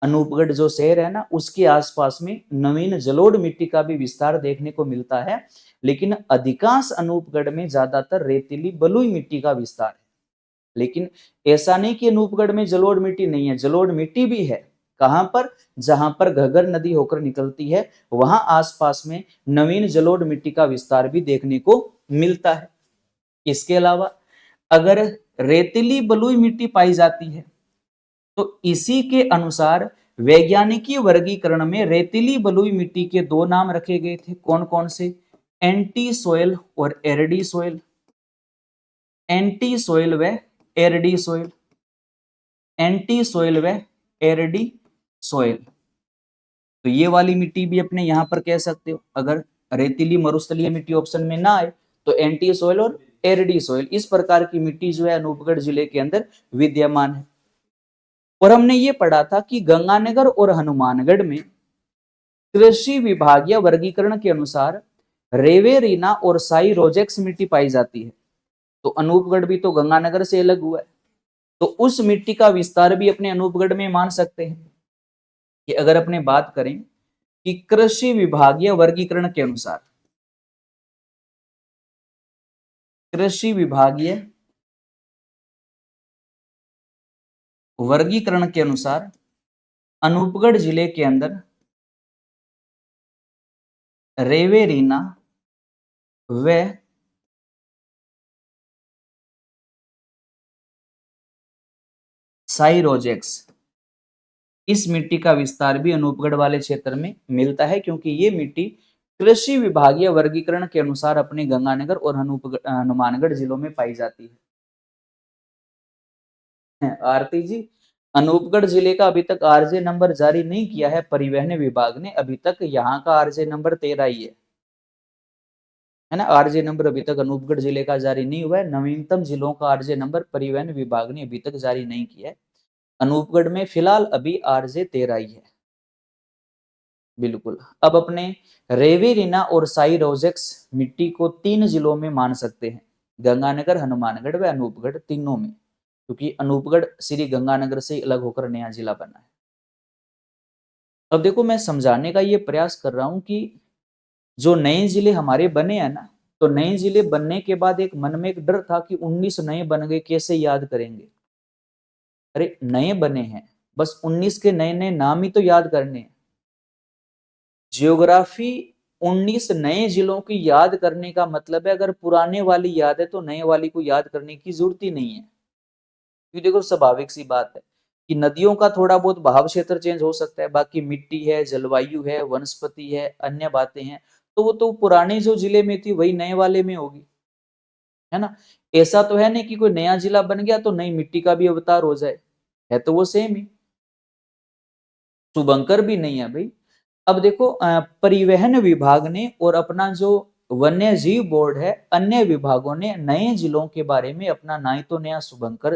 अनूपगढ़ जो शहर है ना, उसके आसपास में नवीन जलोढ़ मिट्टी का भी विस्तार देखने को मिलता है। लेकिन अधिकांश अनूपगढ़ में ज्यादातर रेतीली बलुई मिट्टी का विस्तार है। लेकिन ऐसा नहीं कि अनूपगढ़ में जलोढ़ मिट्टी नहीं है, जलोढ़ मिट्टी भी है। कहां पर, जहां पर घग्गर नदी होकर निकलती है, वहां आसपास में नवीन जलोढ़ मिट्टी का विस्तार भी देखने को मिलता है। इसके अलावा अगर रेतीली बलुई मिट्टी पाई जाती है तो इसी के अनुसार वैज्ञानिकी वर्गीकरण में रेतीली बलुई मिट्टी के 2 नाम रखे गए थे। कौन कौन से, एंटी सोयल और एरडी सोयल। एंटी सोयल व एरडी सोयल, एंटी सोयल व एरडी सोयल। तो ये वाली मिट्टी भी अपने यहां पर कह सकते हो। अगर रेतीली मरुस्थलीय मिट्टी ऑप्शन में ना आए तो एंटी सोयल और एरडी सोयल, इस प्रकार की मिट्टी जो है अनूपगढ़ जिले के अंदर विद्यमान है। और हमने ये पढ़ा था कि गंगानगर और हनुमानगढ़ में कृषि विभागीय वर्गीकरण के अनुसार रेवेरीना और साई रोजेक्स मिट्टी पाई जाती है। तो अनूपगढ़ भी तो गंगानगर से अलग हुआ है, तो उस मिट्टी का विस्तार भी अपने अनूपगढ़ में मान सकते हैं। कि अगर अपने बात करें कि कृषि विभागीय वर्गीकरण के अनुसार, कृषि विभागीय वर्गीकरण के अनुसार अनूपगढ़ जिले के अंदर रेवेरीना व साइरोजेक्स, इस मिट्टी का विस्तार भी अनूपगढ़ वाले क्षेत्र में मिलता है, क्योंकि ये मिट्टी कृषि विभागीय वर्गीकरण के अनुसार अपने गंगानगर और हनुमानगढ़ जिलों में पाई जाती है। आरती जी, अनूपगढ़ जिले का अभी तक आरजे नंबर जारी नहीं किया है परिवहन विभाग ने, अभी तक यहाँ का आरजे नंबर 13 ही है ना। आरजे नंबर अभी तक अनूपगढ़ जिले का जारी नहीं हुआ है। नवीनतम जिलों का आरजे नंबर परिवहन विभाग ने अभी तक जारी नहीं किया है। अनूपगढ़ में फिलहाल अभी आरजे 13 ही है। बिल्कुल। अब अपने रेवी, रीना और साई रोजेक्स मिट्टी को 3 जिलों में मान सकते हैं, गंगानगर, हनुमानगढ़ व अनूपगढ़, तीनों में, क्योंकि अनूपगढ़ श्री गंगानगर से अलग होकर नया जिला बना है। अब देखो, मैं समझाने का ये प्रयास कर रहा हूं कि जो नए जिले हमारे बने हैं ना, तो नए जिले बनने के बाद एक मन में एक डर था कि 19 नए बन गए, कैसे याद करेंगे। अरे नए बने हैं, बस 19 के नए नए नाम ही तो याद करने हैं। जियोग्राफी 19 नए जिलों की याद करने का मतलब है, अगर पुराने वाली याद है तो नए वाली को याद करने की जरूरत ही नहीं है। क्योंकि देखो, स्वाभाविक सी बात है कि नदियों का थोड़ा बहुत बहाव क्षेत्र चेंज हो सकता है, बाकी मिट्टी है, जलवायु है, वनस्पति है, अन्य बातें हैं, तो वो तो पुराने जो जिले में थी वही नए वाले में होगी, है ना। ऐसा तो है नहीं कि कोई नया जिला बन गया तो नई मिट्टी का भी अवतार हो जाए, है तो वो सेम ही। शुभंकर भी नहीं है भाई। अब देखो, परिवहन विभाग ने और अपना जो वन्य जीव बोर्ड है, अन्य विभागों ने नए जिलों के बारे में अपना ना ही तो नया शुभंकर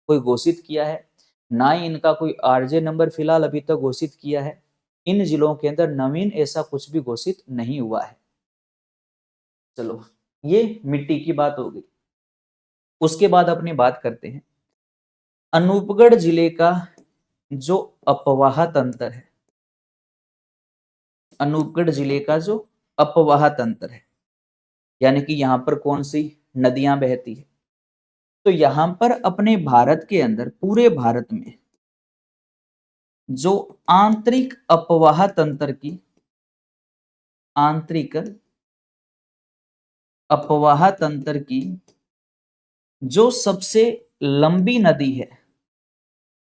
कोई घोषित किया है, ना ही इनका कोई आरजे नंबर फिलहाल अभी तक घोषित किया है। इन जिलों के अंदर नवीन ऐसा कुछ भी घोषित नहीं हुआ है। चलो, ये मिट्टी की बात हो गई। उसके बाद अपनी बात करते हैं अनूपगढ़ जिले का जो अपवाह तंत्र है। अनूपगढ़ जिले का जो अपवाह तंत्र है, यानी कि यहाँ पर कौन सी नदियां बहती है, तो यहाँ पर अपने भारत के अंदर, पूरे भारत में जो आंतरिक अपवाह तंत्र की, आंतरिक अपवाह तंत्र की जो सबसे लंबी नदी है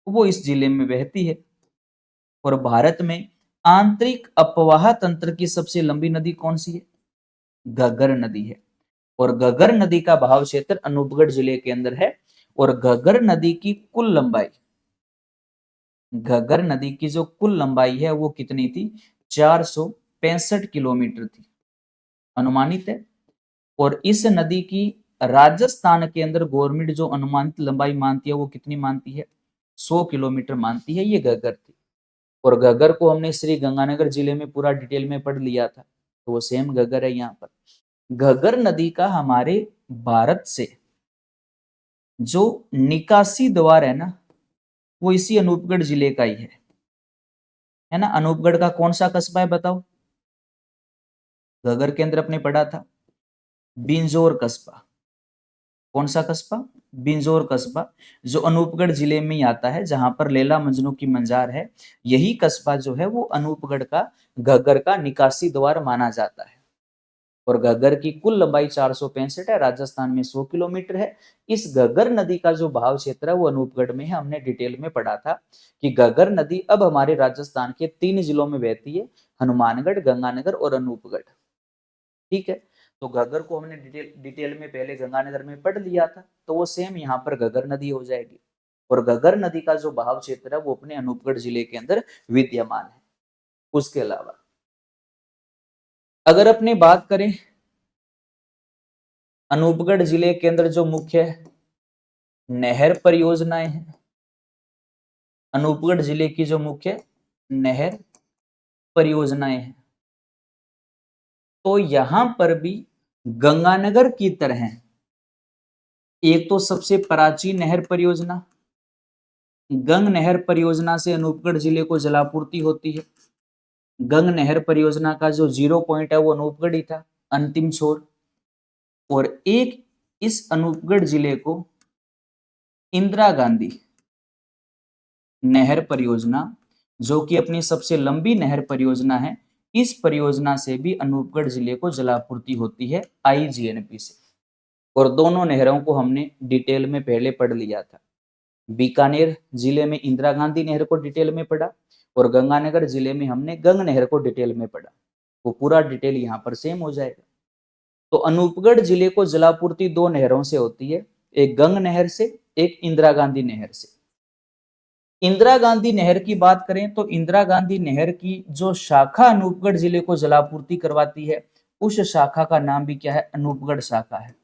वो इस जिले में बहती है। और भारत में आंतरिक अपवाह तंत्र की सबसे लंबी नदी कौन सी है? घग्गर नदी है। और घग्गर नदी का बहाव क्षेत्र अनूपगढ़ जिले के अंदर है। और घग्गर नदी की कुल लंबाई, घग्गर नदी की जो कुल लंबाई है वो कितनी थी? 465 किलोमीटर थी, अनुमानित है। और इस नदी की राजस्थान के अंदर गवर्नमेंट जो अनुमानित लंबाई मानती है वो कितनी मानती है? 100 किलोमीटर मानती है। ये घग्गर थी। और घग्गर को हमने श्री गंगानगर जिले में पूरा डिटेल में पढ़ लिया था, तो वो सेम घग्गर है। यहाँ पर घग्गर नदी का हमारे भारत से जो निकासी द्वार है ना, वो इसी अनूपगढ़ जिले का ही है ना। अनूपगढ़ का कौन सा कस्बा है बताओ? घग्गर के अंदर अपने पढ़ा था बिंजोर कस्बा। कौन सा कस्बा? बिंजोर कस्बा, जो अनूपगढ़ जिले में ही आता है, जहां पर लैला मजनू की मंजार है। यही कस्बा जो है वो अनूपगढ़ का, घग्गर का निकासी द्वार माना जाता है। और घग्गर की कुल लंबाई 465 है, राजस्थान में 100 किलोमीटर है। इस घग्गर नदी का जो बहाव क्षेत्र है वो अनूपगढ़ में है। हमने डिटेल में पढ़ा था कि घग्गर नदी अब हमारे राजस्थान के 3 जिलों में बहती है, हनुमानगढ़, गंगानगर और अनूपगढ़। ठीक है, तो घग्गर को हमने डिटेल में पहले गंगानगर में पढ़ लिया था, तो वो सेम यहाँ पर घग्गर नदी हो जाएगी। और घग्गर नदी का जो बहाव क्षेत्र है वो अपने अनूपगढ़ जिले के अंदर विद्यमान है। उसके अलावा अगर अपनी बात करें अनूपगढ़ जिले के अंदर जो मुख्य नहर परियोजनाएं हैं, अनूपगढ़ जिले की जो मुख्य नहर परियोजनाएं हैं, तो यहां पर भी गंगानगर की तरह एक तो सबसे प्राचीन नहर परियोजना गंग नहर परियोजना से अनूपगढ़ जिले को जलापूर्ति होती है। गंग नहर परियोजना का जो 0 पॉइंट है वो अनूपगढ़ ही था, अंतिम छोर। और एक इस अनूपगढ़ जिले को इंदिरा गांधी नहर परियोजना, जो कि अपनी सबसे लंबी नहर परियोजना है, इस परियोजना से भी अनूपगढ़ जिले को जलापूर्ति होती है आईजीएनपी से। और दोनों नहरों को हमने डिटेल में पहले पढ़ लिया था। बीकानेर जिले में इंदिरा गांधी नहर को डिटेल में पढ़ा और गंगानगर जिले में हमने गंग नहर को डिटेल में पढ़ा। वो पूरा डिटेल यहाँ पर सेम हो जाएगा। तो अनूपगढ़ जिले को जलापूर्ति दो नहरों से होती है, एक गंग नहर से, एक इंदिरा गांधी नहर से। इंदिरा गांधी नहर की बात करें तो इंदिरा गांधी नहर की जो शाखा अनूपगढ़ जिले को जलापूर्ति करवाती है, उस शाखा का नाम भी क्या है, अनूपगढ़ शाखा है।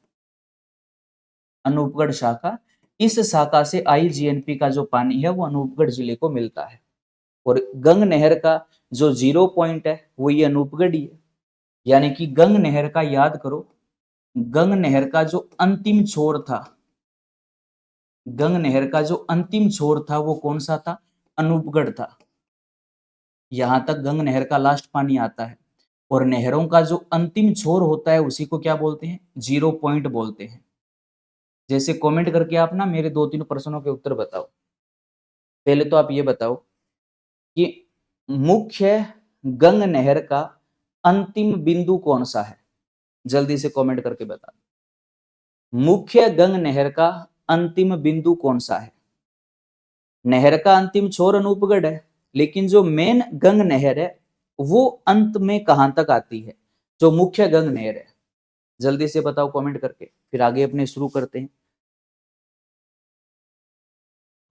अनूपगढ़ शाखा, इस शाखा से आईजीएनपी का जो पानी है वो अनूपगढ़ जिले को मिलता है। और गंग नहर का जो जीरो पॉइंट है वो ये अनूपगढ़ ही है। यानी कि गंग नहर का याद करो, गंग नहर का जो अंतिम छोर था, गंग नहर का जो अंतिम छोर था वो कौन सा था, अनूपगढ़ था। यहां तक गंग नहर का लास्ट पानी आता है। और नहरों का जो अंतिम छोर होता है उसी को क्या बोलते हैं, जीरो पॉइंट बोलते हैं। जैसे कमेंट करके आप ना मेरे 2-3 प्रश्नों के उत्तर बताओ। पहले तो आप ये बताओ कि मुख्य गंग नहर का अंतिम बिंदु कौन सा है, जल्दी से कमेंट करके बता। मुख्य गंग नहर का अंतिम बिंदु कौन सा है। नहर का अंतिम छोर अनूपगढ़ है, लेकिन जो मेन गंग नहर है वो अंत में कहां तक आती है, जो मुख्य गंग नहर है। जल्दी से बताओ कमेंट करके, फिर आगे अपने शुरू करते हैं।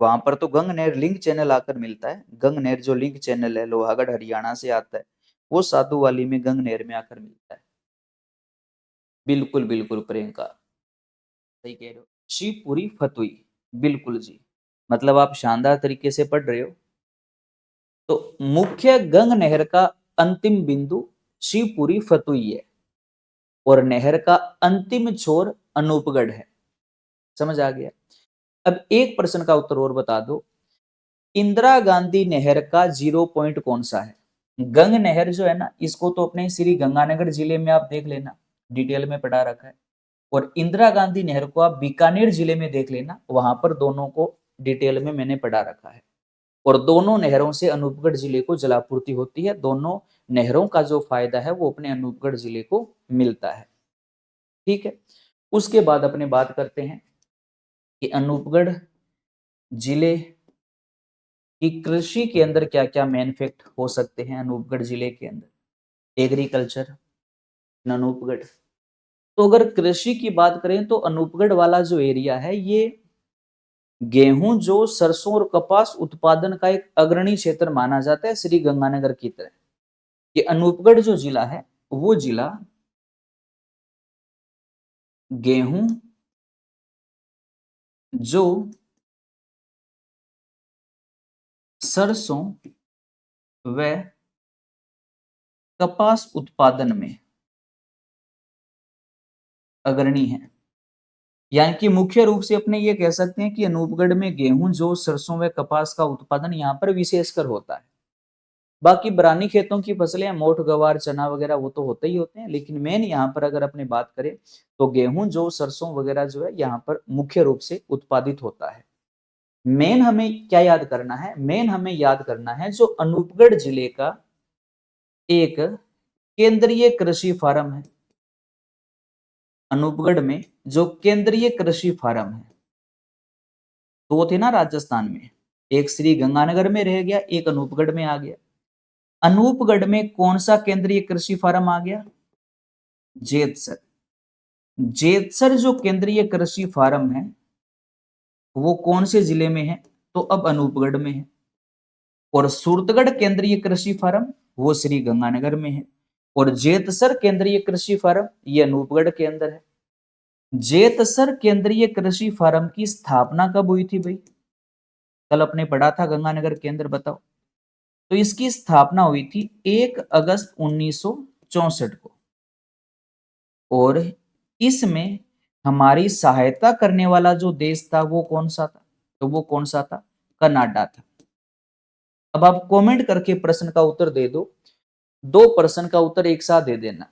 वहां पर तो गंग नहर लिंक चैनल आकर मिलता है। गंग नहर जो लिंक चैनल है लोहागढ़ हरियाणा से आता है, वो साधु वाली में गंग नहर में आकर मिलता है। बिल्कुल बिल्कुल प्रियंका, सही कह रहे हो। शिवपुरी फतुई, बिल्कुल जी, मतलब आप शानदार तरीके से पढ़ रहे हो। तो मुख्य गंग नहर का अंतिम बिंदु शिवपुरी फतुई है और नहर का अंतिम छोर अनूपगढ़ है। समझ आ गया। अब एक प्रश्न का उत्तर और बता दो, इंदिरा गांधी नहर का जीरो पॉइंट कौन सा है। गंग नहर जो है ना, इसको तो अपने श्री गंगानगर जिले में आप देख लेना, डिटेल में पढ़ा रखा है। और इंदिरा गांधी नहर को आप बीकानेर जिले में देख लेना, वहां पर दोनों को डिटेल में मैंने पढ़ा रखा है। और दोनों नहरों से अनूपगढ़ जिले को जलापूर्ति होती है। दोनों नहरों का जो फायदा है वो अपने अनूपगढ़ जिले को मिलता है। ठीक है, उसके बाद अपने बात करते हैं कि अनूपगढ़ जिले की कृषि के अंदर क्या क्या मेन फैक्ट हो सकते हैं। अनूपगढ़ जिले के अंदर एग्रीकल्चर, अनूपगढ़, तो अगर कृषि की बात करें तो अनूपगढ़ वाला जो एरिया है ये गेहूं, जो सरसों और कपास उत्पादन का एक अग्रणी क्षेत्र माना जाता है श्री गंगानगर की तरह। ये अनूपगढ़ जो जिला है वो जिला गेहूं, जो सरसों व कपास उत्पादन में अग्रणी है। यानी कि मुख्य रूप से अपने ये कह सकते हैं कि अनूपगढ़ में गेहूं, जो सरसों व कपास का उत्पादन यहाँ पर विशेषकर होता है। बाकी बरानी खेतों की फसलें, मोठ, गवार, चना वगैरह वो तो होते ही होते हैं, लेकिन मेन यहाँ पर अगर अपने बात करें तो गेहूं, जो सरसों वगैरह जो है यहाँ पर मुख्य रूप से उत्पादित होता है। मेन हमें क्या याद करना है, मेन हमें याद करना है जो अनूपगढ़ जिले का एक केंद्रीय कृषि फार्म है। अनूपगढ़ में जो केंद्रीय कृषि फार्म है, दो थे ना राजस्थान में, एक श्री गंगानगर में रह गया, एक अनूपगढ़ में आ गया। अनूपगढ़ में कौन सा केंद्रीय कृषि फार्म आ गया, जेतसर। जेतसर जो केंद्रीय कृषि फार्म है वो कौन से जिले में है, तो अब अनूपगढ़ में है। और सूरतगढ़ केंद्रीय कृषि फार्म वो श्री गंगानगर में है। और जेतसर केंद्रीय कृषि फार्म ये अनूपगढ़ के अंदर है। जेतसर केंद्रीय कृषि फार्म की स्थापना कब हुई थी भाई, कल अपने पढ़ा था गंगानगर के अंदर, बताओ। तो इसकी स्थापना हुई थी 1 अगस्त 1964 को। और इसमें हमारी सहायता करने वाला जो देश था वो कौन सा था, तो वो कौन सा था, कनाडा था। अब आप कमेंट करके प्रश्न का उत्तर दे दो, दो प्रश्न का उत्तर एक साथ दे देना।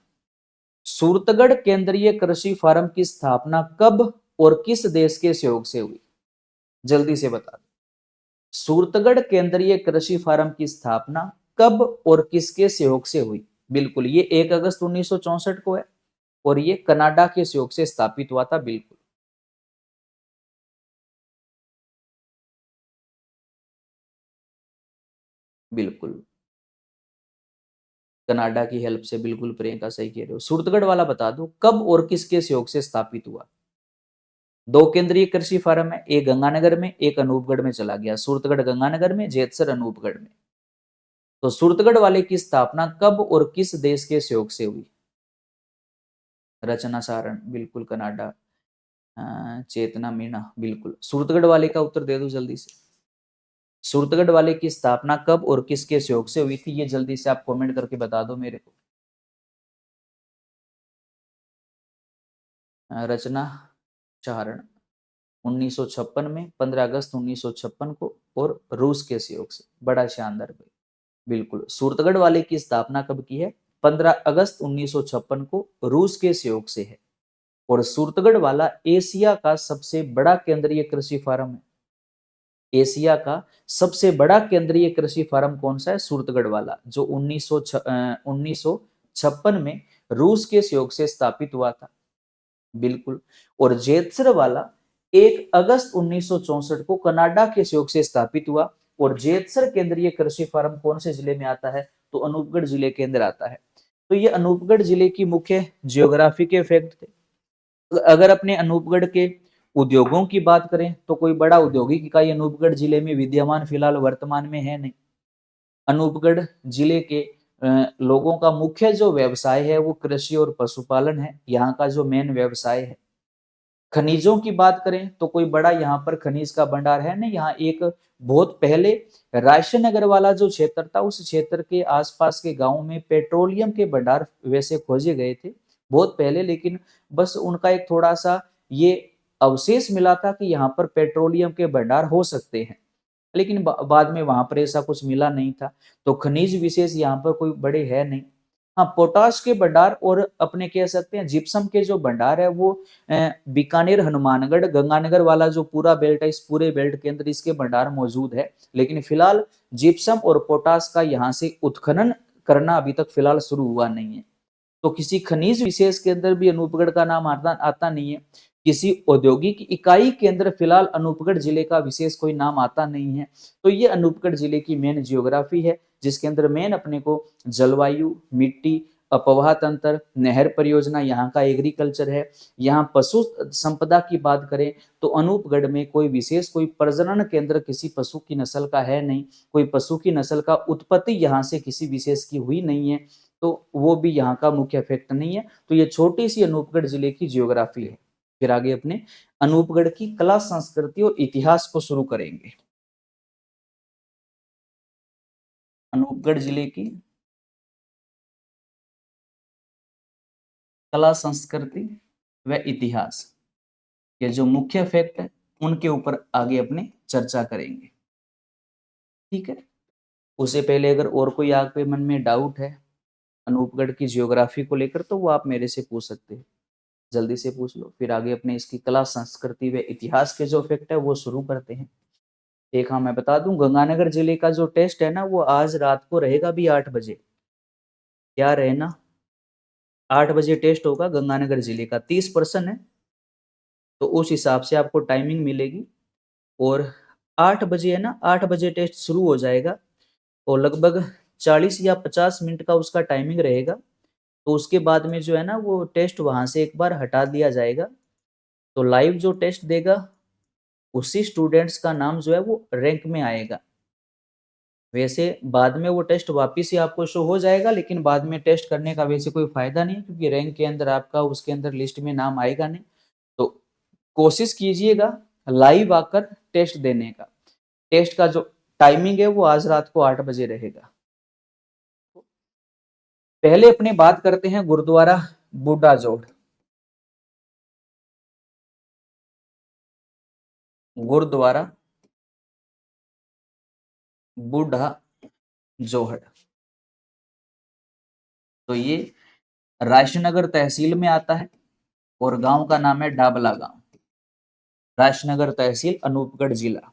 सूरतगढ़ केंद्रीय कृषि फार्म की स्थापना कब और किस देश के सहयोग से हुई, जल्दी से बता दो। सूरतगढ़ केंद्रीय कृषि फार्म की स्थापना कब और किसके सहयोग से हुई, बिल्कुल ये 1 अगस्त 1964 को है और ये कनाडा के सहयोग से स्थापित हुआ था। बिल्कुल बिल्कुल, कनाडा की हेल्प से, बिल्कुल प्रियंका सही कह रहे हो। सूरतगढ़ वाला बता दो कब और किसके सहयोग से स्थापित हुआ। 2 केंद्रीय कृषि फार्म है, एक गंगानगर में, एक अनूपगढ़ में चला गया। सूरतगढ़ गंगानगर में, जेतसर अनूपगढ़ में। तो सूरतगढ़ वाले की स्थापना कब और किस देश के सहयोग से हुई। रचना सारण, बिल्कुल कनाडा। चेतना मीणा, बिल्कुल। सूरतगढ़ वाले का उत्तर दे दो जल्दी से। सूरतगढ़ वाले की स्थापना कब और किसके सहयोग से हुई थी, ये जल्दी से आप कमेंट करके बता दो मेरे को। रचना चारण 1956 में, 15 अगस्त 1956 को, और रूस के सहयोग से। बड़ा शानदार भाई, बिल्कुल। सूरतगढ़ वाले की स्थापना कब की है, 15 अगस्त 1956 को रूस के सहयोग से है। और सूरतगढ़ वाला एशिया का सबसे बड़ा केंद्रीय कृषि फार्म है। एशिया का सबसे बड़ा केंद्रीय कृषि फार्म कौन सा है, सूरतगढ़ वाला, जो 1956 में रूस के सहयोग से स्थापित हुआ था, बिल्कुल। और जेतसर वाला 1 अगस्त 1964 को कनाडा के सहयोग से स्थापित हुआ। और जेतसर केंद्रीय कृषि फार्म कौन से जिले में आता है, तो अनूपगढ़ जिले के अंदर आता है। तो ये अनूपगढ़ जिले की मुख्य जियोग्राफी के फैक्ट थे। अगर अपने अनूपगढ़ के उद्योगों की बात करें तो कोई बड़ा औद्योगिक इकाई अनूपगढ़ जिले में विद्यमान फिलहाल वर्तमान में है नहीं। अनूपगढ़ जिले के लोगों का मुख्य जो व्यवसाय है वो कृषि और पशुपालन है, यहाँ का जो मेन व्यवसाय है। खनिजों की बात करें तो कोई बड़ा यहाँ पर खनिज का भंडार है नहीं। यहाँ एक बहुत पहले रायशन नगर वाला जो क्षेत्र था, उस क्षेत्र के आसपास के गांव में पेट्रोलियम के भंडार वैसे खोजे गए थे बहुत पहले, लेकिन बस उनका एक थोड़ा सा ये अवशेष मिला था कि यहाँ पर पेट्रोलियम के भंडार हो सकते हैं, लेकिन बाद में वहां पर ऐसा कुछ मिला नहीं था। तो खनिज विशेष यहाँ पर कोई बड़े है नहीं। हाँ, पोटाश के भंडार और अपने कह सकते हैं जिप्सम के जो भंडार है वो बीकानेर, हनुमानगढ़, गंगानगर वाला जो पूरा बेल्ट है, इस पूरे बेल्ट के अंदर इसके भंडार मौजूद है। लेकिन फिलहाल जिप्सम और पोटाश का यहाँ से उत्खनन करना अभी तक फिलहाल शुरू हुआ नहीं है। तो किसी खनिज विशेष के अंदर भी अनूपगढ़ का नाम आता नहीं है। किसी औद्योगिक इकाई के अंदर फिलहाल अनूपगढ़ जिले का विशेष कोई नाम आता नहीं है। तो ये अनूपगढ़ जिले की मेन जियोग्राफी है, जिसके अंदर मेन अपने को जलवायु, मिट्टी, अपवाह तंत्र, नहर परियोजना, यहाँ का एग्रीकल्चर है। यहाँ पशु संपदा की बात करें तो अनूपगढ़ में कोई विशेष कोई प्रजनन केंद्र किसी पशु की नस्ल का है नहीं। कोई पशु की नस्ल का उत्पत्ति यहाँ से किसी विशेष की हुई नहीं है, तो वो भी यहाँ का मुख्य फैक्ट नहीं है। तो ये छोटी सी अनूपगढ़ जिले की जियोग्राफी है। फिर आगे अपने अनूपगढ़ की कला, संस्कृति और इतिहास को शुरू करेंगे। अनूपगढ़ जिले की कला, संस्कृति व इतिहास, ये जो मुख्य फैक्ट है उनके ऊपर आगे अपने चर्चा करेंगे, ठीक है। उससे पहले अगर और कोई आपके मन में डाउट है अनूपगढ़ की जियोग्राफी को लेकर तो वो आप मेरे से पूछ सकते हैं, जल्दी से पूछ लो। फिर आगे अपने इसकी कला, संस्कृति व इतिहास के जो फैक्ट है वो शुरू करते हैं। एक हाँ मैं बता दूं, गंगानगर जिले का जो टेस्ट है ना वो आज रात को रहेगा भी 8 बजे। क्या रहे ना, 8 बजे टेस्ट होगा गंगानगर जिले का। 30 पर्सन है तो उस हिसाब से आपको टाइमिंग मिलेगी। और 8 बजे है ना, 8 बजे टेस्ट शुरू हो जाएगा और लगभग 40 या 50 मिनट का उसका टाइमिंग रहेगा। तो उसके बाद में जो है ना वो टेस्ट वहां से एक बार हटा दिया जाएगा। तो लाइव जो टेस्ट देगा उसी स्टूडेंट्स का नाम जो है वो रैंक में आएगा। वैसे बाद में वो टेस्ट वापिस ही आपको शो हो जाएगा, लेकिन बाद में टेस्ट करने का वैसे कोई फायदा नहीं, क्योंकि रैंक के अंदर आपका उसके अंदर लिस्ट में नाम आएगा नहीं। तो कोशिश कीजिएगा लाइव आकर टेस्ट देने का। टेस्ट का जो टाइमिंग है वो आज रात को 8 बजे रहेगा। पहले अपने बात करते हैं गुरुद्वारा बूढ़ा जोड़। गुरुद्वारा बूढ़ा जोहड़, तो ये राजनगर तहसील में आता है और गांव का नाम है डाबला गांव। राजनगर तहसील, अनूपगढ़ जिला।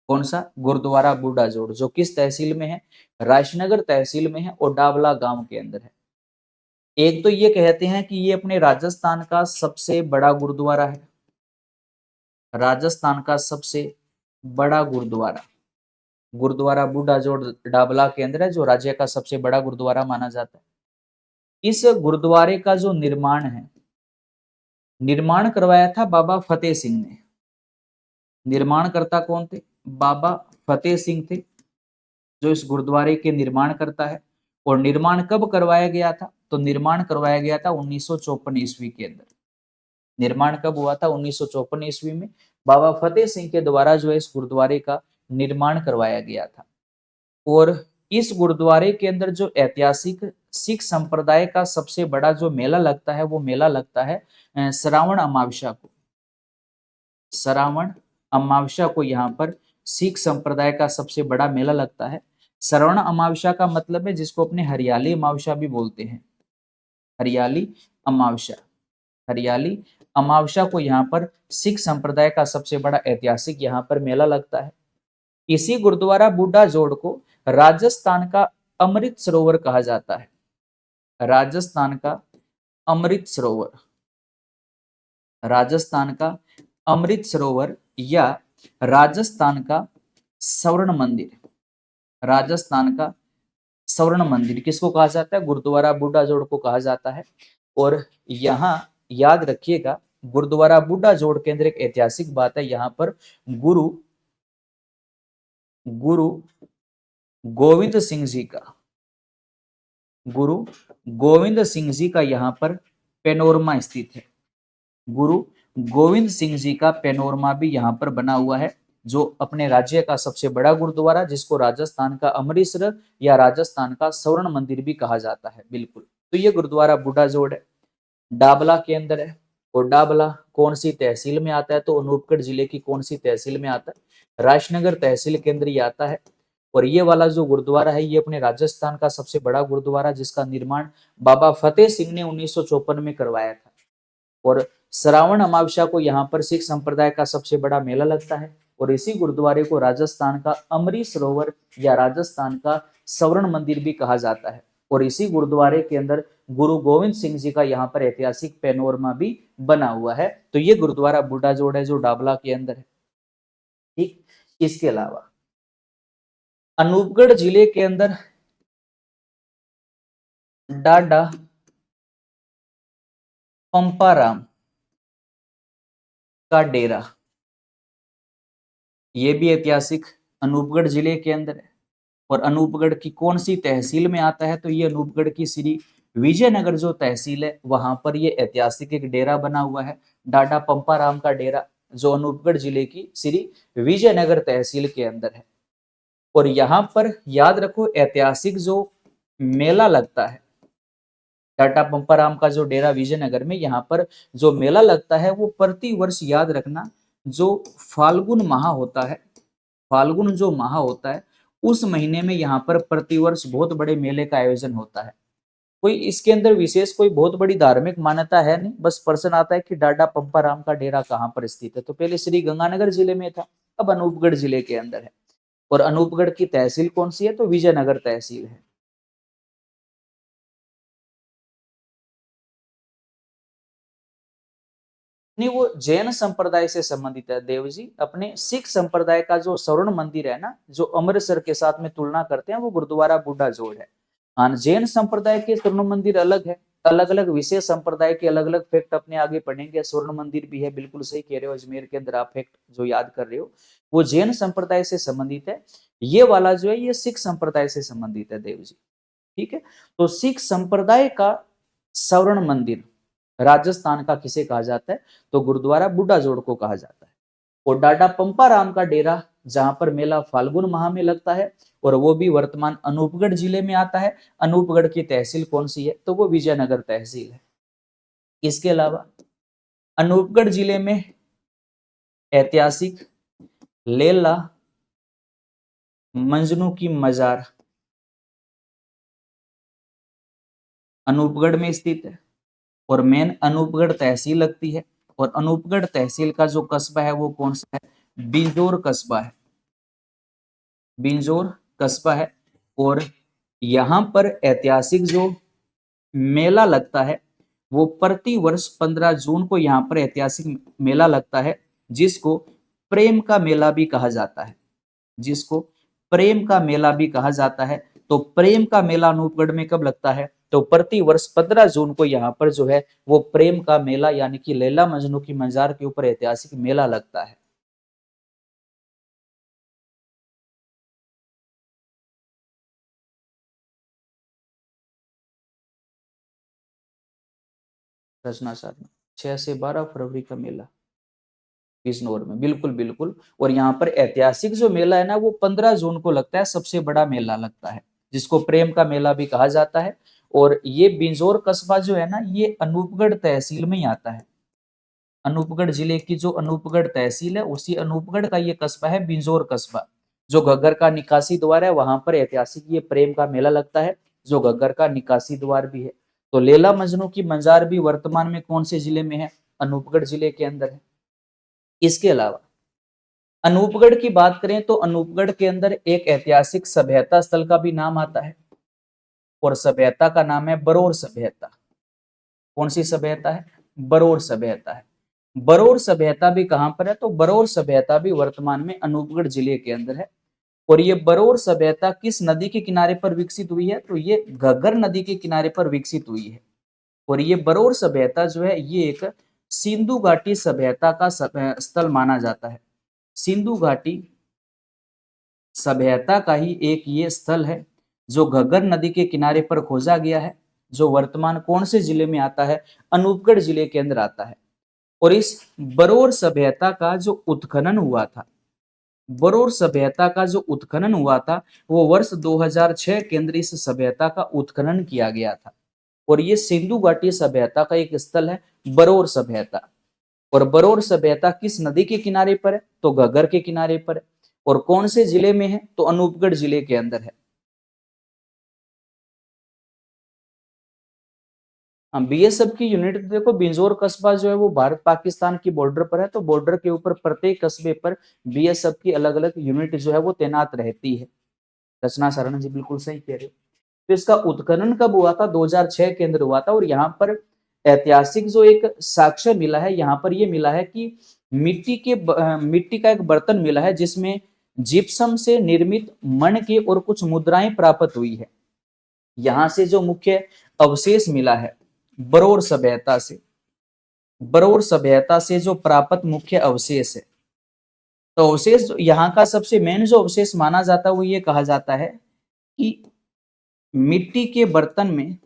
कौन सा, गुरुद्वारा बूढ़ा जोड़, जो किस तहसील में है, राजनगर तहसील में है और डाबला गांव के अंदर है। एक तो ये कहते हैं कि ये अपने राजस्थान का सबसे बड़ा गुरुद्वारा है, राजस्थान का सबसे बड़ा गुरुद्वारा। गुरुद्वारा बूढ़ा जोड़ डाबला के अंदर है, जो राज्य का सबसे बड़ा गुरुद्वारा माना जाता है। इस गुरुद्वारे का जो निर्माण करवाया था बाबा फतेह सिंह ने। निर्माणकर्ता कौन थे? बाबा फतेह सिंह थे, जो इस गुरुद्वारे के निर्माण करता है। और निर्माण कब करवाया गया था? तो निर्माण करवाया गया था 1954 ईस्वी के अंदर। निर्माण कब हुआ था? 1954 ईस्वी में बाबा फतेह सिंह के द्वारा जो है इस गुरुद्वारे का निर्माण करवाया गया था। और इस गुरुद्वारे के अंदर जो ऐतिहासिक सिख संप्रदाय का सबसे बड़ा जो मेला लगता है, वो मेला लगता है श्रावण अमावस्या को। श्रावण अमावस्या को यहाँ पर सिख संप्रदाय का सबसे बड़ा मेला लगता है। श्रावण अमावस्या का मतलब है जिसको अपने हरियाली अमावस्या भी बोलते हैं, हरियाली अमावस्या। हरियाली अमावस्या को यहाँ पर सिख संप्रदाय का सबसे बड़ा ऐतिहासिक यहाँ पर मेला लगता है। इसी गुरुद्वारा बूढ़ा जोड़ को राजस्थान का अमृत सरोवर कहा जाता है। राजस्थान का अमृत सरोवर, राजस्थान का अमृत सरोवर या राजस्थान का स्वर्ण मंदिर। राजस्थान का स्वर्ण मंदिर किसको कहा जाता है? गुरुद्वारा बूढ़ा जोड़ को कहा जाता है। और यहाँ याद रखिएगा, गुरुद्वारा बूढ़ा जोड़ के अंदर एक ऐतिहासिक बात है, यहाँ पर गुरु गोविंद सिंह जी का, गुरु गोविंद सिंह जी का यहाँ पर पेनोरमा स्थित है। गुरु गोविंद सिंह जी का पेनोरमा भी यहाँ पर बना हुआ है, जो अपने राज्य का सबसे बड़ा गुरुद्वारा, जिसको राजस्थान का अमृतसर या राजस्थान का स्वर्ण मंदिर भी कहा जाता है। बिल्कुल, तो ये गुरुद्वारा बूढ़ा जोड़ है, डाबला के अंदर है। और डाबला कौन सी तहसील में आता है? तो अनूपगढ़ जिले की कौन सी तहसील में आता है? राजनगर तहसील के अंदर ये आता है। और ये वाला जो गुरुद्वारा है, ये अपने राजस्थान का सबसे बड़ा गुरुद्वारा, जिसका निर्माण बाबा फतेह सिंह ने 1954 में करवाया था। और श्रावण अमावस्या को यहाँ पर सिख संप्रदाय का सबसे बड़ा मेला लगता है। और इसी गुरुद्वारे को राजस्थान का अमृत सरोवर या राजस्थान का स्वर्ण मंदिर भी कहा जाता है। और इसी गुरुद्वारे के अंदर गुरु गोविंद सिंह जी का यहाँ पर ऐतिहासिक पेनोरमा भी बना हुआ है। तो ये गुरुद्वारा बूढ़ा जोड़ है, जो डाबला के अंदर है। ठीक, इसके अलावा अनूपगढ़ जिले के अंदर डाडा पंपाराम का डेरा, ये भी ऐतिहासिक अनूपगढ़ जिले के अंदर है। और अनूपगढ़ की कौन सी तहसील में आता है? तो ये अनूपगढ़ की श्री विजयनगर जो तहसील है, वहां पर ये ऐतिहासिक एक डेरा बना हुआ है, डाडा पंपाराम का डेरा, जो अनूपगढ़ जिले की श्री विजयनगर तहसील के अंदर है। और यहाँ पर याद रखो, ऐतिहासिक जो मेला लगता है टाटा पंपाराम का, जो डेरा विजयनगर में, यहाँ पर जो मेला लगता है वो प्रति वर्ष, याद रखना, जो फाल्गुन माह होता है, फाल्गुन जो माह होता है, उस महीने में यहाँ पर प्रतिवर्ष बहुत बड़े मेले का आयोजन होता है। कोई इसके अंदर विशेष कोई बहुत बड़ी धार्मिक मान्यता है नहीं, बस प्रश्न आता है कि डाडा पंपाराम का डेरा कहाँ पर स्थित है? तो पहले श्री गंगानगर जिले में था, अब अनूपगढ़ जिले के अंदर है। और अनूपगढ़ की तहसील कौन सी है? तो विजयनगर तहसील है। नहीं, वो जैन संप्रदाय से संबंधित है देव जी। अपने सिख संप्रदाय का जो स्वर्ण मंदिर है ना, जो अमृतसर के साथ में तुलना करते हैं, वो गुरुद्वारा बूढ़ा जोड़ है। हाँ, जैन संप्रदाय के स्वर्ण मंदिर अलग है, अलग अलग विशेष संप्रदाय के अलग अलग फैक्ट अपने आगे पढ़ेंगे। स्वर्ण मंदिर भी है, बिल्कुल सही कह रहे हो, अजमेर के अंदर आप फैक्ट जो याद कर रहे हो वो जैन संप्रदाय से संबंधित है। ये वाला जो है, ये सिख संप्रदाय से संबंधित है देव जी। ठीक है, तो सिख संप्रदाय का स्वर्ण मंदिर राजस्थान का किसे कहा जाता है? तो गुरुद्वारा बूढ़ा जोड़ को कहा जाता है। और डाडा पंपाराम का डेरा, जहां पर मेला फाल्गुन माह में लगता है, और वो भी वर्तमान अनूपगढ़ जिले में आता है। अनूपगढ़ की तहसील कौन सी है? तो वो विजयनगर तहसील है। इसके अलावा अनूपगढ़ जिले में ऐतिहासिक लेला मंजनू की मजार अनूपगढ़ में स्थित है। और मेन अनूपगढ़ तहसील लगती है। और अनूपगढ़ तहसील का जो कस्बा है वो कौन सा है? बिंजोर कस्बा है, बिंजोर कस्बा है। और यहाँ पर ऐतिहासिक जो मेला लगता है, वो प्रति वर्ष 15 जून को यहाँ पर ऐतिहासिक मेला लगता है, जिसको प्रेम का मेला भी कहा जाता है, जिसको प्रेम का मेला भी कहा जाता है। तो प्रेम का मेला अनूपगढ़ में कब लगता है? तो प्रति वर्ष 15 जून को यहाँ पर जो है वो प्रेम का मेला यानी कि लैला मजनू की मजार के ऊपर ऐतिहासिक मेला लगता है। रचना साल में 6 से 12 फरवरी का मेला बिजनौर में, बिल्कुल बिल्कुल। और यहाँ पर ऐतिहासिक जो मेला है ना वो 15 जून को लगता है, सबसे बड़ा मेला लगता है, जिसको प्रेम का मेला भी कहा जाता है। और ये बिजनौर कस्बा जो है ना ये अनूपगढ़ तहसील में ही आता है। अनूपगढ़ जिले की जो अनूपगढ़ तहसील है उसी अनूपगढ़ का ये कस्बा है बिजनौर कस्बा। जो घग्गर का निकासी द्वार है वहां पर ऐतिहासिक ये प्रेम का मेला लगता है, जो घग्गर का निकासी द्वार भी है। तो लैला मजनू की मजार भी वर्तमान में कौन से जिले में है? अनूपगढ़ जिले के अंदर है। इसके अलावा अनूपगढ़ की बात करें तो अनूपगढ़ के अंदर एक ऐतिहासिक सभ्यता स्थल का भी नाम आता है, और सभ्यता का नाम है बरौर सभ्यता। कौन सी सभ्यता है? बरौर सभ्यता है। बरौर सभ्यता भी कहां पर है? तो बरौर सभ्यता भी वर्तमान में अनूपगढ़ जिले के अंदर है। और ये बरौर सभ्यता किस नदी के किनारे पर विकसित हुई है? तो ये घग्गर नदी के किनारे पर विकसित हुई है। और ये बरौर सभ्यता जो है ये एक सिंधु घाटी सभ्यता का स्थल माना जाता है। सिंधु घाटी सभ्यता का ही एक ये स्थल है जो घग्गर नदी के किनारे पर खोजा गया है, जो वर्तमान कौन से जिले में आता है? अनूपगढ़ जिले के अंदर आता है। और इस बरौर सभ्यता का जो उत्खनन हुआ था, बरौर सभ्यता का जो उत्खनन हुआ था वो वर्ष 2006 के अंदर इस सभ्यता का उत्खनन किया गया था। और ये सिंधु घाटी सभ्यता का एक स्थल है बरौर सभ्यता। और बरौर सभ्यता किस नदी के किनारे पर है? तो घग्गर के किनारे पर है। और कौन से जिले में है? तो अनूपगढ़ जिले के अंदर है। बीएसएफ की यूनिट देखो, बिंजौर कस्बा जो है वो भारत पाकिस्तान की बॉर्डर पर है, तो बॉर्डर के ऊपर प्रत्येक कस्बे पर बीएसएफ की अलग अलग यूनिट जो है वो तैनात रहती है। रचना शरण जी बिल्कुल सही कह रहे हो। तो इसका उत्खनन कब हुआ था? 2006 के अंदर हुआ था। और यहाँ पर ऐतिहासिक जो एक साक्ष्य मिला है, यहाँ पर ये मिला है कि मिट्टी का एक बर्तन मिला है जिसमें जिप्सम से निर्मित मणके और कुछ मुद्राएं प्राप्त हुई है। यहाँ से जो मुख्य अवशेष मिला है बरौर सभ्यता से, बरौर सभ्यता से जो प्राप्त मुख्य अवशेष है, तो अवशेष यहाँ का सबसे मेन जो अवशेष माना जाता है वो ये कहा जाता है कि मिट्टी के बर्तन में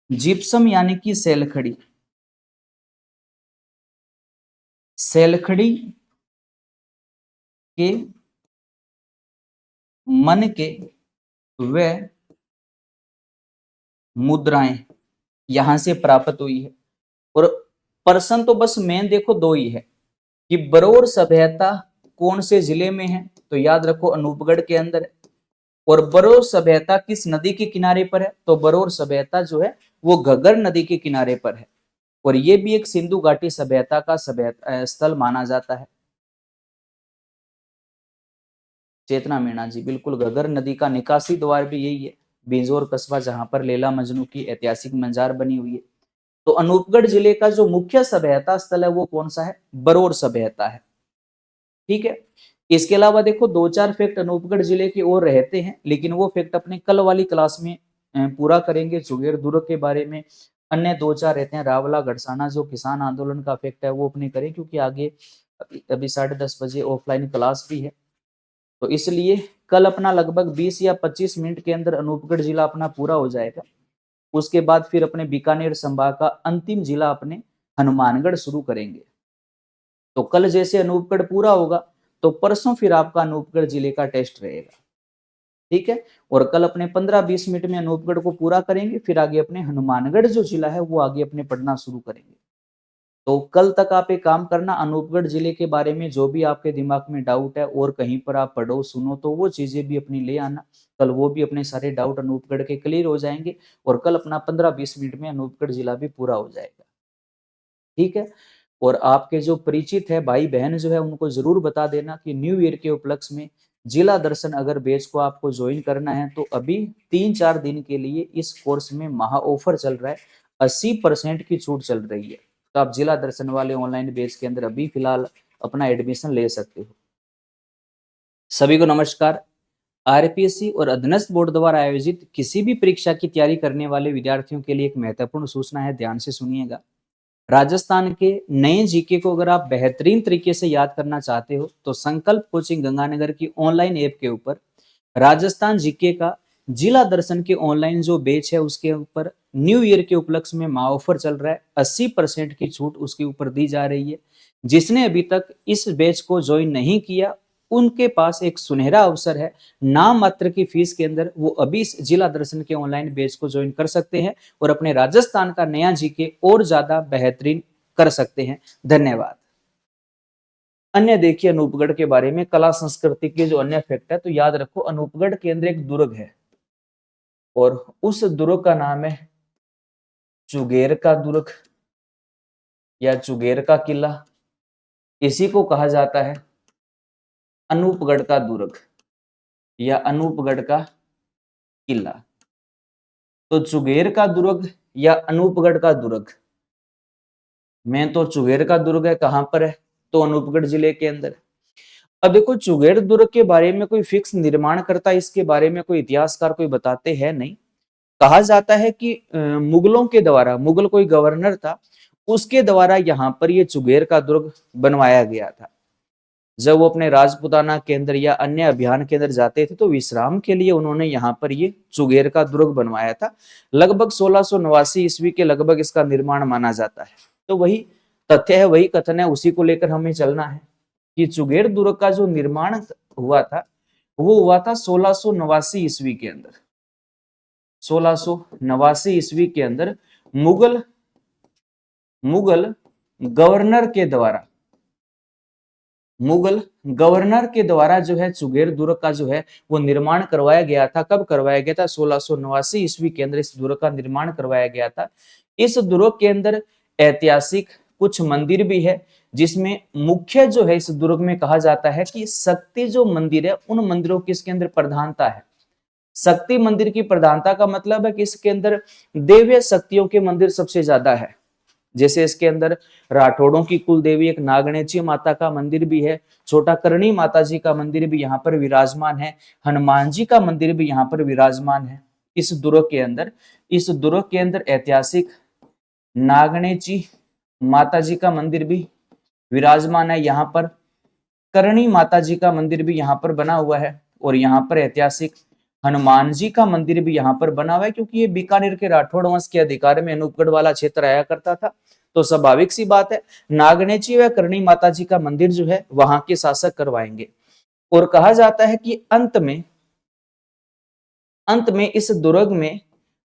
जिप्सम यानी कि सेलखड़ी, सेलखड़ी के मन के व मुद्राएं यहां से प्राप्त हुई है। और प्रश्न तो बस मेन देखो दो ही है कि बरौर सभ्यता कौन से जिले में है? तो याद रखो अनूपगढ़ के अंदर है। और बरौर सभ्यता किस नदी के किनारे पर है? तो बरौर सभ्यता जो है वो घग्गर नदी के किनारे पर है। और ये भी एक सिंधु घाटी सभ्यता का सभ्यता स्थल माना जाता है। चेतना मीणा जी बिल्कुल, घग्गर नदी का निकासी द्वार भी यही है, बिंजौर कस्बा, जहां पर लैला मजनू की ऐतिहासिक मजार बनी हुई है। तो अनूपगढ़ जिले का जो मुख्य सभ्यता स्थल है वो कौन सा है? बरौर सभ्यता है। ठीक है। इसके अलावा देखो दो चार फैक्ट अनूपगढ़ जिले की ओर रहते हैं, लेकिन वो फैक्ट अपने कल वाली क्लास में पूरा करेंगे। जुगेर दुर्ग के बारे में अन्य दो चार रहते हैं, रावला गढ़साना जो किसान आंदोलन का फैक्ट है वो अपने करें, क्योंकि आगे अभी 10:30 बजे ऑफलाइन क्लास भी है। तो इसलिए कल अपना लगभग 20 या 25 मिनट के अंदर अनूपगढ़ जिला अपना पूरा हो जाएगा। उसके बाद फिर अपने बीकानेर संभाग का अंतिम जिला अपने हनुमानगढ़ शुरू करेंगे। तो कल जैसे अनूपगढ़ पूरा होगा तो परसों फिर आपका अनूपगढ़ जिले का टेस्ट रहेगा। ठीक है। और कल अपने 15-20 मिनट में अनूपगढ़ को पूरा करेंगे, फिर आगे अपने हनुमानगढ़ जो जिला है वो आगे अपने पढ़ना शुरू करेंगे। तो कल तक आप एक काम करना, अनूपगढ़ जिले के बारे में जो भी आपके दिमाग में डाउट है और कहीं पर आप पढ़ो सुनो तो वो चीजें भी अपनी ले आना। कल वो भी अपने सारे डाउट अनूपगढ़ के क्लियर हो जाएंगे और कल अपना 15-20 मिनट में अनूपगढ़ जिला भी पूरा हो जाएगा। ठीक है। और आपके जो परिचित है भाई बहन जो है उनको जरूर बता देना कि न्यू ईयर के उपलक्ष्य में जिला दर्शन अगर बैच को आपको ज्वाइन करना है तो अभी 3-4 दिन के लिए इस कोर्स में महा ऑफर चल रहा है, 80% की छूट चल रही है। तो आप जिला दर्शन वाले ऑनलाइन बैच के अंदर अभी फिलहाल अपना एडमिशन ले सकते हो। सभी को नमस्कार। आरपीएससी और अधीनस्थ बोर्ड द्वारा आयोजित किसी भी परीक्षा की तैयारी करने वाले विद्यार्थियों के लिए एक महत्वपूर्ण सूचना है, ध्यान से सुनिएगा। राजस्थान के नए जीके को अगर आप बेहतरीन तरीके से याद करना चाहते हो तो संकल्प कोचिंग गंगानगर की ऑनलाइन ऐप के ऊपर राजस्थान जीके का जिला दर्शन के ऑनलाइन जो बैच है उसके ऊपर न्यू ईयर के उपलक्ष्य में ऑफर चल रहा है। 80% की छूट उसके ऊपर दी जा रही है। जिसने अभी तक इस बैच को ज्वाइन नहीं किया उनके पास एक सुनहरा अवसर है। नाम मात्र की फीस के अंदर वो अभी इस जिला दर्शन के ऑनलाइन बैच को ज्वाइन कर सकते हैं और अपने राजस्थान का नया जीके और ज्यादा बेहतरीन कर सकते हैं। धन्यवाद। अन्य देखिए अनूपगढ़ के बारे में, कला संस्कृति के जो अन्य फैक्ट है तो याद रखो अनूपगढ़ के अंदर एक दुर्ग है और उस दुर्ग का नाम है चुगेर का दुर्ग या चुगेर का किला। इसी को कहा जाता है अनूपगढ़ का दुर्ग या अनूपगढ़ का किला। तो चुगेर का दुर्ग या अनूपगढ़ का दुर्ग में तो चुगेर का दुर्ग है, कहां पर है तो अनूपगढ़ जिले के अंदर। अब देखो चुगेर दुर्ग के बारे में कोई फिक्स निर्माण करता, इसके बारे में कोई इतिहासकार कोई बताते हैं नहीं। कहा जाता है कि मुगलों के द्वारा, मुगल कोई गवर्नर था उसके द्वारा यहाँ पर ये चुगेर का दुर्ग बनवाया गया था। जब वो अपने राजपुताना के अंदर या अन्य अभियान के अंदर जाते थे तो विश्राम के लिए उन्होंने यहाँ पर ये चुगेर का दुर्ग बनवाया था। लगभग 1689 ईस्वी के लगभग इसका निर्माण माना जाता है। तो वही तथ्य है, वही कथन है, उसी को लेकर हमें चलना है कि चुगेर दुर्ग का जो निर्माण हुआ था वो हुआ था 1689 ईस्वी के अंदर। 1689 ईस्वी के अंदर मुगल गवर्नर के द्वारा जो है चुगेर दुर्ग का जो है वो निर्माण करवाया गया था। कब करवाया गया था? 1689 ईस्वी के अंदर इस दुर्ग का निर्माण करवाया गया था। इस दुर्ग के अंदर ऐतिहासिक कुछ मंदिर भी है, जिसमें मुख्य जो है इस दुर्ग में कहा जाता है कि शक्ति जो मंदिर है उन मंदिरों की इसके अंदर प्रधानता है। शक्ति मंदिर की प्रधानता का मतलब है कि इसके अंदर देवी शक्तियों के मंदिर सबसे ज्यादा है। जैसे इसके अंदर राठौड़ों की कुल देवी एक नागणेची माता का मंदिर भी है, छोटा करणी माता जी का मंदिर भी यहाँ पर विराजमान है, हनुमान जी का मंदिर भी यहाँ पर विराजमान है। इस दुर्ग के अंदर ऐतिहासिक नागणेची माता जी का मंदिर भी विराजमान है। यहाँ पर करणी माता जी का मंदिर भी यहाँ पर बना हुआ है और यहाँ पर ऐतिहासिक हनुमान जी का मंदिर भी यहाँ पर बना हुआ है, क्योंकि ये बीकानेर के राठौड़ वंश के अधिकार में अनूपगढ़ वाला क्षेत्र आया करता था। तो स्वाभाविक सी बात है नागणेची व करणी माता जी का मंदिर जो है वहां के शासक करवाएंगे। और कहा जाता है कि अंत में इस दुर्ग में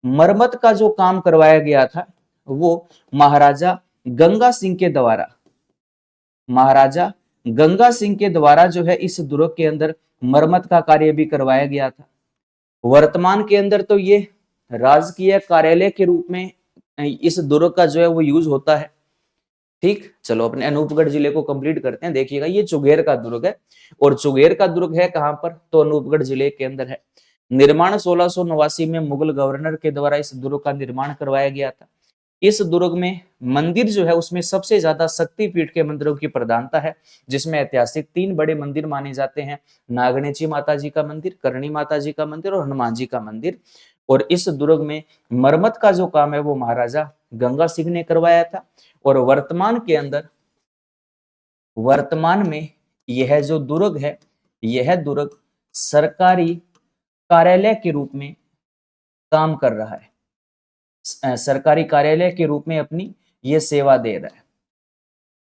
मरम्मत का जो काम करवाया गया था वो महाराजा गंगा सिंह के द्वारा जो है इस दुर्ग के अंदर मरम्मत का कार्य भी करवाया गया था। वर्तमान के अंदर तो ये राजकीय कार्यालय के रूप में इस दुर्ग का जो है वो यूज होता है। ठीक, चलो अपने अनूपगढ़ जिले को कंप्लीट करते हैं। देखिएगा ये चुगेर का दुर्ग है और चुगेर का दुर्ग है कहां पर तो अनूपगढ़ जिले के अंदर है। निर्माण 1689 में मुगल गवर्नर के द्वारा इस दुर्ग का निर्माण करवाया गया था। इस दुर्ग में मंदिर जो है उसमें सबसे ज्यादा शक्तिपीठ के मंदिरों की प्रधानता है, जिसमें ऐतिहासिक 3 बड़े मंदिर माने जाते हैं, नागणेची माता जी का मंदिर, करणी माता जी का मंदिर और हनुमान जी का मंदिर। और इस दुर्ग में मरम्मत का जो काम है वो महाराजा गंगा सिंह ने करवाया था। और वर्तमान में यह जो दुर्ग है, यह दुर्ग सरकारी कार्यालय के रूप में काम कर रहा है, सरकारी कार्यालय के रूप में अपनी ये सेवा दे रहा है।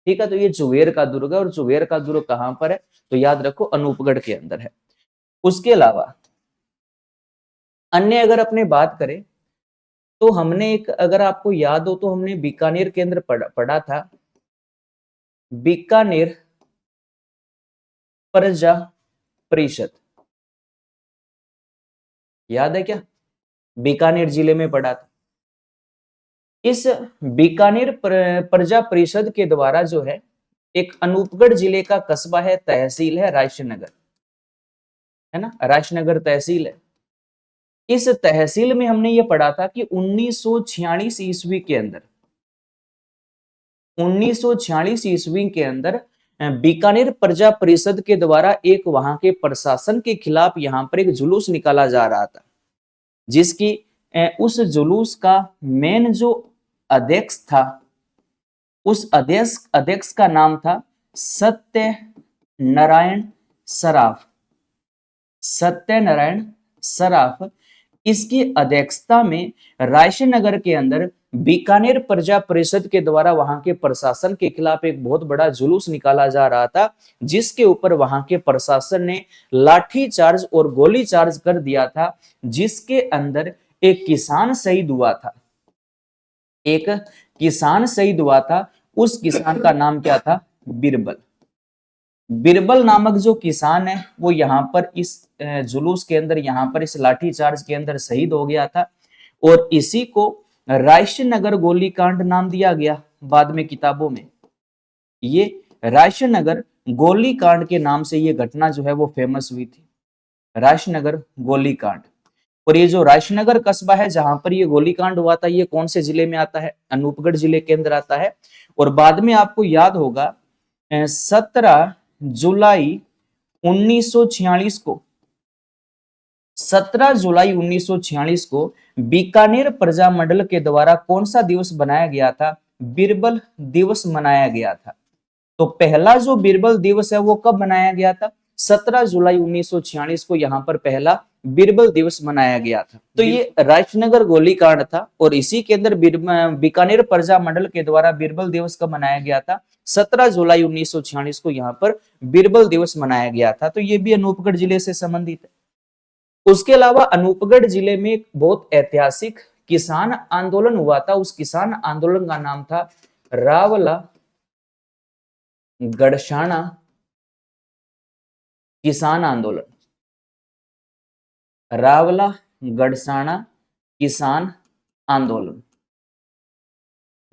ठीक है, तो ये चुगेर का दुर्ग है और चुगेर का दुर्ग कहां पर है तो याद रखो अनूपगढ़ के अंदर है। उसके अलावा अन्य अगर अपने बात करें तो हमने एक, अगर आपको याद हो तो हमने बीकानेर के अंदर पढ़ा था बीकानेर प्रजा परिषद, याद है क्या? बीकानेर जिले में पढ़ा था। इस बीकानेर प्रजा परिषद के द्वारा जो है एक अनूपगढ़ जिले का कस्बा है, तहसील है राजनगर, है ना, राजनगर तहसील है। इस तहसील में हमने ये पढ़ा था कि 1946 ईस्वी के अंदर बीकानेर प्रजा परिषद के द्वारा एक वहां के प्रशासन के खिलाफ यहाँ पर एक जुलूस निकाला जा रहा था, जिसकी उस जुलूस का मेन जो अध्यक्ष था, उस अध्यक्ष का नाम था सत्यनारायण सराफ। सत्यनारायण सराफ, इसकी अध्यक्षता में रायसेनगर के अंदर बीकानेर प्रजा परिषद के द्वारा वहां के प्रशासन के खिलाफ एक बहुत बड़ा जुलूस निकाला जा रहा था, जिसके ऊपर वहां के प्रशासन ने लाठी चार्ज और गोली चार्ज कर दिया था, जिसके अंदर एक किसान शहीद हुआ था। एक किसान शहीद हुआ था, उस किसान का नाम क्या था? बीरबल। बीरबल नामक जो किसान है वो यहाँ पर इस जुलूस के अंदर, यहाँ पर इस लाठीचार्ज के अंदर शहीद हो गया था, और इसी को रायसेनगर गोलीकांड नाम दिया गया बाद में किताबों में। ये रायसेनगर गोलीकांड के नाम से ये घटना जो है वो फेमस हुई थी, रायसेनगर गोलीकांड। और ये जो रायसेनगर कस्बा है जहां पर ये गोलीकांड हुआ था, ये कौन से जिले में आता है? अनूपगढ़ जिले के अंदर आता है। और बाद में आपको याद होगा 17 जुलाई 1946 को 17 जुलाई 1946 को बीकानेर प्रजा मंडल के द्वारा कौन सा दिवस बनाया गया था? बीरबल दिवस मनाया गया था। तो पहला जो बीरबल दिवस है वो कब मनाया गया था? 17 जुलाई 1946 को यहाँ पर पहला बीरबल दिवस मनाया गया था। तो ये रायसेनगर गोलीकांड था, और इसी के अंदर बीकानेर प्रजा मंडल के द्वारा बीरबल दिवस कब मनाया गया था? 17 जुलाई 1946 को यहाँ पर बीरबल दिवस मनाया गया था। तो ये भी अनूपगढ़ जिले से संबंधित है। उसके अलावा अनूपगढ़ जिले में एक बहुत ऐतिहासिक किसान आंदोलन हुआ था। उस किसान आंदोलन का नाम था रावला गड़साना किसान आंदोलन। रावला गड़साना किसान आंदोलन,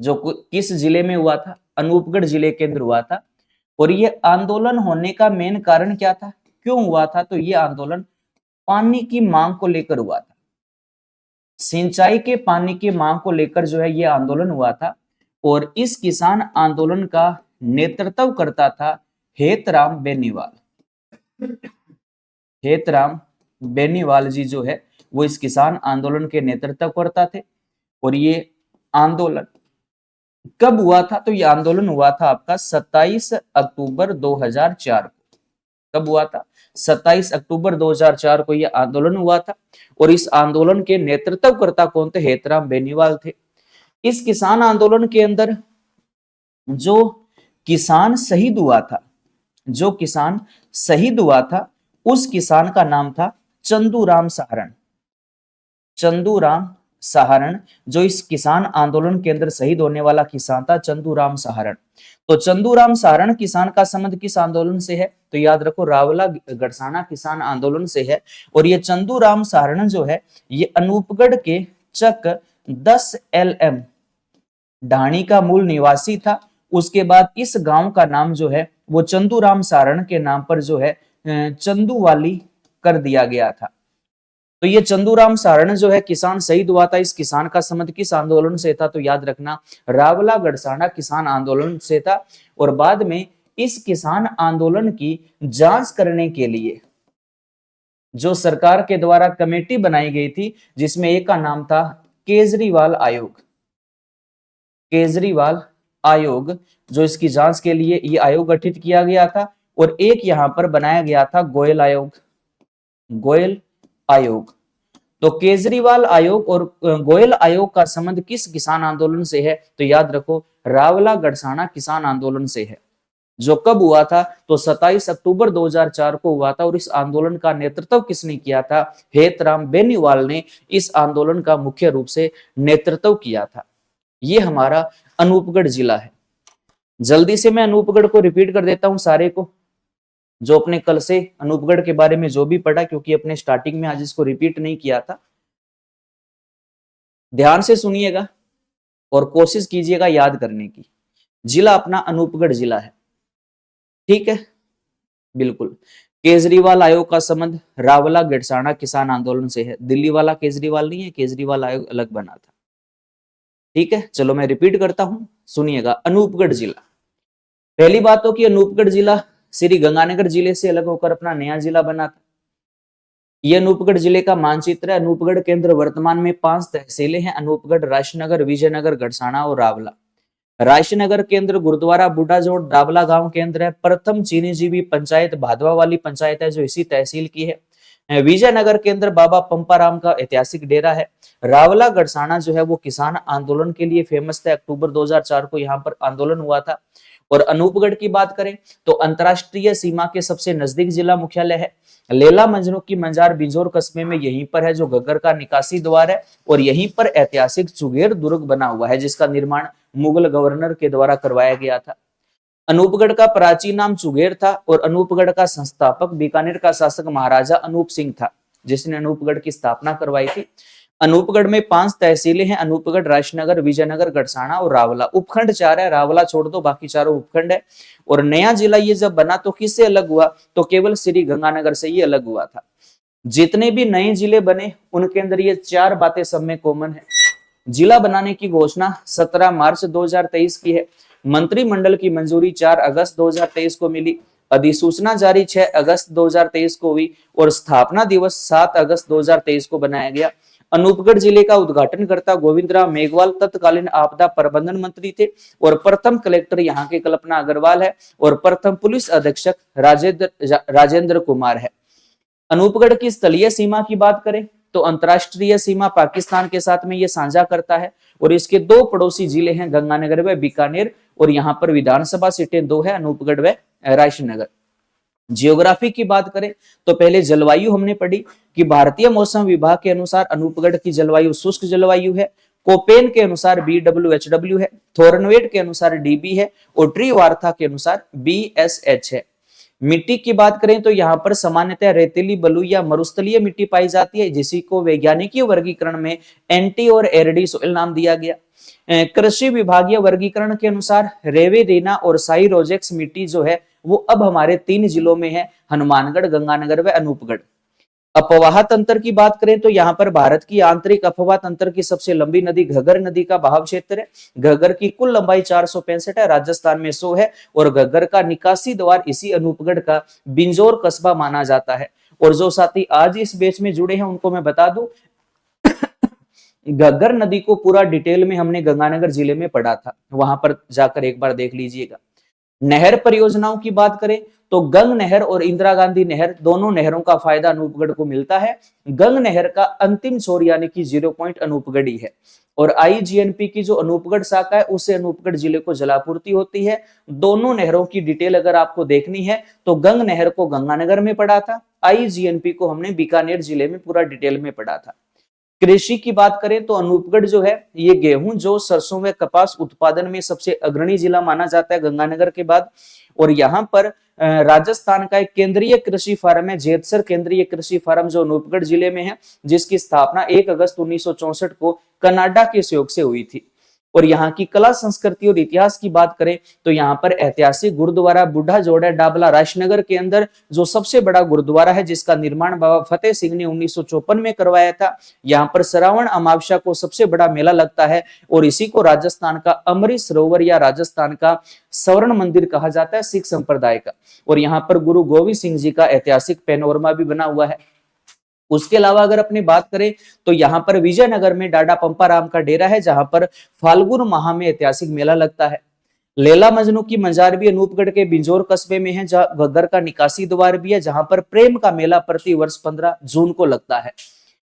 जो किस जिले में हुआ था? अनूपगढ़ जिले के अंदर हुआ था। और ये आंदोलन होने का मेन कारण क्या था, क्यों हुआ था? तो ये आंदोलन पानी की मांग को लेकर हुआ था। सिंचाई के पानी की मांग को लेकर जो है ये आंदोलन हुआ था। और इस किसान आंदोलन का नेतृत्व करता था हेतराम बेनीवाल। हेतराम बेनीवाल जी जो है वो इस किसान आंदोलन के नेतृत्व करता थे। और ये आंदोलन कब हुआ था? तो ये आंदोलन हुआ था आपका 27 अक्टूबर 2004 को। कब हुआ था? 27 अक्टूबर 2004 को यह आंदोलन हुआ था। और इस आंदोलन के नेतृत्वकर्ता कौन थे? हेतराम बेनीवाल थे। इस किसान आंदोलन के अंदर जो किसान शहीद हुआ था, जो किसान शहीद हुआ था, उस किसान का नाम था चंदूराम सहारण। चंदूराम सहारण, जो इस किसान आंदोलन के अंदर शहीद होने वाला किसान था, चंदूराम सहारण। तो चंदूराम सहारण किसान का संबंध किस आंदोलन से है? तो याद रखो रावला गड़साना किसान आंदोलन से है। और ये चंदूराम सहारण जो है ये अनूपगढ़ के चक 10 LM ढाणी का मूल निवासी था। उसके बाद इस गांव का नाम जो है वो चंदूराम सहारण के नाम पर जो है चंदूवाली कर दिया गया था। तो ये चंदूराम सहारण जो है किसान शहीद हुआ था, इस किसान का संबंध किस आंदोलन से था? तो याद रखना रावला गड़साना किसान आंदोलन से था। और बाद में इस किसान आंदोलन की जांच करने के लिए जो सरकार के द्वारा कमेटी बनाई गई थी, जिसमें एक का नाम था केजरीवाल आयोग। केजरीवाल आयोग, जो इसकी जांच के लिए ये आयोग गठित किया गया था। और एक यहां पर बनाया गया था गोयल आयोग। गोयल आयोग। तो केजरीवाल आयोग और गोयल आयोग का संबंध किस किसान आंदोलन से है? तो याद रखो रावला गड़साना किसान आंदोलन से है, जो कब हुआ था? तो 27 अक्टूबर 2004 को हुआ था। और इस आंदोलन का नेतृत्व किसने किया था? हेतराम बेनीवाल ने इस आंदोलन का मुख्य रूप से नेतृत्व किया था। ये हमारा अनूपगढ़ जिला है। जल्दी से मैं अनूपगढ़ को रिपीट कर देता हूं सारे को, जो अपने कल से अनूपगढ़ के बारे में जो भी पढ़ा, क्योंकि अपने स्टार्टिंग में आज इसको रिपीट नहीं किया था। ध्यान से सुनिएगा और कोशिश कीजिएगा याद करने की। जिला अपना अनूपगढ़ जिला है, ठीक है? बिल्कुल। केजरीवाल आयोग का संबंध रावला गड़साना किसान आंदोलन से है। दिल्ली वाला केजरीवाल नहीं है, केजरीवाल आयोग अलग बना था, ठीक है? चलो मैं रिपीट करता हूं, सुनिएगा। अनूपगढ़ जिला, पहली बात तो कि अनूपगढ़ जिला श्री गंगानगर जिले से अलग होकर अपना नया जिला बना था। यह अनूपगढ़ जिले का मानचित्र है। अनूपगढ़ के अंदर वर्तमान में 5 तहसीलें हैं, अनूपगढ़, राजनगर, विजयनगर, गड़साना और रावला। राजनगर के अंदर गुरुद्वारा बूढ़ाजोड़ डाबला गांव के अंदर है। प्रथम चीनीजीवी पंचायत भादवा वाली पंचायत है जो इसी तहसील की है। विजयनगर के अंदर बाबा पंपाराम का ऐतिहासिक डेरा है। रावला गड़साना जो है वो किसान आंदोलन के लिए फेमस था। अक्टूबर 2004 को यहाँ पर आंदोलन हुआ था। और अनूपगढ़ की बात करें तो अंतरराष्ट्रीय सीमा के सबसे नजदीक जिला मुख्यालय है। लेला मजनू की मंजार बिंजोर कस्बे में यहीं पर है जो घग्गर का निकासी द्वार है। और यहीं पर ऐतिहासिक चुगेर दुर्ग बना हुआ है जिसका निर्माण मुगल गवर्नर के द्वारा करवाया गया था। अनूपगढ़ का प्राचीन नाम चुगेर था और अनूपगढ़ का संस्थापक बीकानेर का शासक महाराजा अनूप सिंह था जिसने अनूपगढ़ की स्थापना करवाई थी। अनूपगढ़ में 5 तहसीलें हैं, अनूपगढ़, राजनगर, विजयनगर, गड़साना और रावला। उपखंड 4 है, रावला छोड़ दो बाकी चारों उपखंड है। और नया जिला ये जब बना तो किससे अलग हुआ, तो केवल श्री गंगानगर से ही अलग हुआ था। जितने भी नए जिले बने उनके अंदर ये 4 बातें सब में कॉमन है। जिला बनाने की घोषणा 17 मार्च 2023 की है। मंत्रिमंडल की मंजूरी 4 अगस्त 2023 को मिली। अधिसूचना जारी 6 अगस्त 2023 को हुई और स्थापना दिवस 7 अगस्त 2023 को बनाया गया। अनूपगढ़ जिले का उद्घाटनकर्ता गोविंदराव मेघवाल तत्कालीन आपदा प्रबंधन मंत्री थे और प्रथम कलेक्टर यहाँ के कल्पना अग्रवाल है और प्रथम पुलिस अधीक्षक राजेंद्र कुमार है। अनूपगढ़ की स्थलीय सीमा की बात करें तो अंतरराष्ट्रीय सीमा पाकिस्तान के साथ में ये साझा करता है और इसके 2 पड़ोसी जिले हैं, गंगानगर व बीकानेर। और यहाँ पर विधानसभा सीटें 2 है, अनूपगढ़ व राजनगर। जियोग्राफी की बात करें तो पहले जलवायु हमने पढ़ी कि भारतीय मौसम विभाग के अनुसार अनूपगढ़ की जलवायु शुष्क जलवायु है। कोपेन के अनुसार BWHW है, थोरनवेट के अनुसार DB है और ट्री वार्था के अनुसार BSH है। मिट्टी की बात करें तो यहाँ पर सामान्यतः रेतीली, बलुई या मरुस्थलीय मिट्टी पाई जाती है जिसी को वैज्ञानिक वर्गीकरण में एंटी और एरडी सोइल नाम दिया गया। कृषि विभागीय वर्गीकरण के अनुसार रेवेरिना और साइरोजेक्स मिट्टी जो है वो अब हमारे 3 जिलों में है, हनुमानगढ़, गंगानगर व अनूपगढ़। अपवाह तंत्र की बात करें तो यहाँ पर भारत की आंतरिक अपवाह तंत्र की सबसे लंबी नदी घग्गर नदी का बहाव क्षेत्र है। घग्गर की कुल लंबाई 465 है, राजस्थान में 100 है और घग्गर का निकासी द्वार इसी अनूपगढ़ का बिंजोर कस्बा माना जाता है। और जो साथी आज इस बैच में जुड़े हैं उनको मैं बता दूं घग्गर नदी को पूरा डिटेल में हमने गंगानगर जिले में पढ़ा था, वहां पर जाकर एक बार देख लीजिएगा। नहर परियोजनाओं की बात करें तो गंग नहर और इंदिरा गांधी नहर दोनों नहरों का फायदा अनूपगढ़ को मिलता है। गंग नहर का अंतिम छोर यानी कि 0 पॉइंट अनूपगढ़ी है और IGNP की जो अनूपगढ़ शाखा है उससे अनूपगढ़ जिले को जलापूर्ति होती है। दोनों नहरों की डिटेल अगर आपको देखनी है तो गंग नहर को गंगानगर में पढ़ा था, IGNP को हमने बीकानेर जिले में पूरा डिटेल में पढ़ा था। कृषि की बात करें तो अनूपगढ़ जो है ये गेहूं, जौ, सरसों व कपास उत्पादन में सबसे अग्रणी जिला माना जाता है गंगानगर के बाद। और यहाँ पर राजस्थान का एक केंद्रीय कृषि फार्म है, जेतसर केंद्रीय कृषि फार्म, जो अनूपगढ़ जिले में है, जिसकी स्थापना 1 अगस्त 1964 को कनाडा के सहयोग से हुई थी। और यहाँ की कला, संस्कृति और इतिहास की बात करें तो यहाँ पर ऐतिहासिक गुरुद्वारा बूढ़ा जोड़ है डाबला राजनगर के अंदर, जो सबसे बड़ा गुरुद्वारा है जिसका निर्माण बाबा फतेह सिंह ने 1954 में करवाया था। यहाँ पर श्रावण अमावस्या को सबसे बड़ा मेला लगता है और इसी को राजस्थान का अमृत सरोवर या राजस्थान का स्वर्ण मंदिर कहा जाता है सिख संप्रदाय का। और यहाँ पर गुरु गोविंद सिंह जी का ऐतिहासिक पैनोरमा भी बना हुआ है। उसके अलावा अगर अपनी बात करें तो यहाँ पर विजयनगर में डाडा पंपाराम का डेरा है जहां पर फाल्गुन माह में ऐतिहासिक मेला लगता है। लैला मजनू की मजार भी अनूपगढ़ के बिंजोर कस्बे में है, जहां घग्गर का निकासी द्वार भी है, जहां पर प्रेम का मेला प्रति वर्ष 15 जून को लगता है।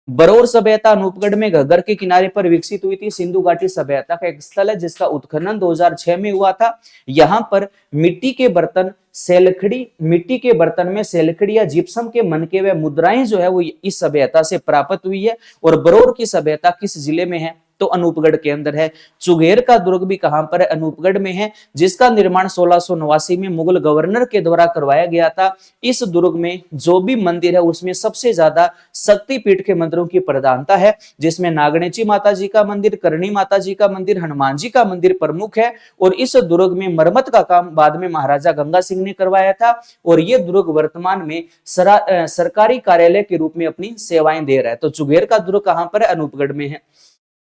बरौर सभ्यता अनूपगढ़ में घग्गर के किनारे पर विकसित हुई थी। सिंधु घाटी सभ्यता का एक स्थल है जिसका उत्खनन 2006 में हुआ था। यहाँ पर मिट्टी के बर्तन, सेलखड़ी, मिट्टी के बर्तन में सेलखड़ी या जिप्सम के मनके व मुद्राएं जो है वो इस सभ्यता से प्राप्त हुई है। और बरौर की सभ्यता किस जिले में है, तो अनूपगढ़ के अंदर है। चुगेर का दुर्ग भी कहां पर है, अनूपगढ़ में है, जिसका निर्माण 1689 में मुगल गवर्नर के द्वारा करवाया गया था। इस दुर्ग में जो भी मंदिर है उसमें सबसे ज्यादा शक्तिपीठ के मंदिरों की प्रधानता है, जिसमें नागणेची माता जी का मंदिर, करणी माता जी का मंदिर, हनुमान जी का मंदिर प्रमुख है। और इस दुर्ग में मरम्मत का काम बाद में महाराजा गंगा सिंह ने करवाया था और ये दुर्ग वर्तमान में सरकारी कार्यालय के रूप में अपनी सेवाएं दे रहा है। तो चुगेर का दुर्ग कहां पर है, अनूपगढ़ में है।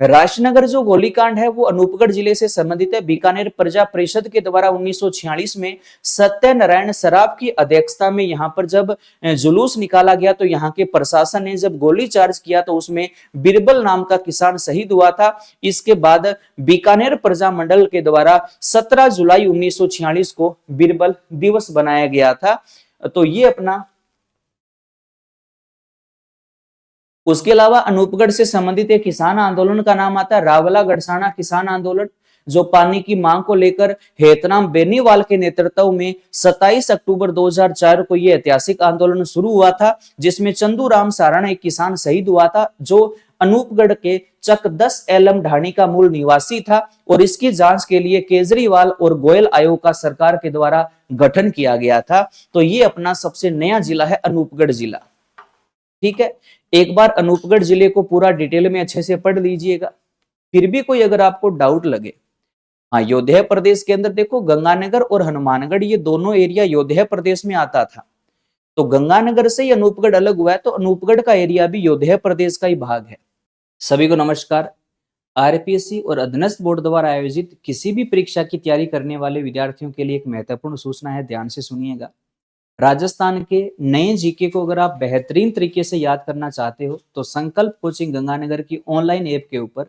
राजनगर जो गोलीकांड है वो अनूपगढ़ जिले से संबंधित है। बीकानेर प्रजा परिषद के द्वारा 1946 में सत्यनारायण सराफ की अध्यक्षता में यहाँ पर जब जुलूस निकाला गया तो यहाँ के प्रशासन ने जब गोली चार्ज किया तो उसमें बिरबल नाम का किसान शहीद हुआ था। इसके बाद बीकानेर प्रजा मंडल के द्वारा 17 जुलाई 1946 को बिरबल दिवस बनाया गया था। तो ये अपना, उसके अलावा अनूपगढ़ से संबंधित एक किसान आंदोलन का नाम आता है रावला गढ़साना किसान आंदोलन, जो पानी की मांग को लेकर हेतराम बेनीवाल के नेतृत्व में 27 अक्टूबर 2004 को यह ऐतिहासिक आंदोलन शुरू हुआ था, जिसमें चंदूराम सारण एक किसान शहीद हुआ था जो अनूपगढ़ के चक 10 एलम ढाणी का मूल निवासी था और इसकी जांच के लिए केजरीवाल और गोयल आयोग का सरकार के द्वारा गठन किया गया था। तो ये अपना सबसे नया जिला है अनूपगढ़ जिला। ठीक है, एक बार अनूपगढ़ जिले को पूरा डिटेल में अच्छे से पढ़ लीजिएगा। फिर भी कोई अगर आपको डाउट लगे, हाँ, योधेय प्रदेश के अंदर देखो गंगानगर और हनुमानगढ़ ये दोनों एरिया योधेय प्रदेश में आता था। तो गंगानगर से ही अनूपगढ़ अलग हुआ है, तो अनूपगढ़ का एरिया भी योधेय प्रदेश का ही भाग है। सभी को नमस्कार। आरपीएससी और अधीनस्थ बोर्ड द्वारा आयोजित किसी भी परीक्षा की तैयारी करने वाले विद्यार्थियों के लिए एक महत्वपूर्ण सूचना है, ध्यान से सुनिएगा। राजस्थान के नए जीके को अगर आप बेहतरीन तरीके से याद करना चाहते हो तो संकल्प कोचिंग गंगानगर की ऑनलाइन ऐप के ऊपर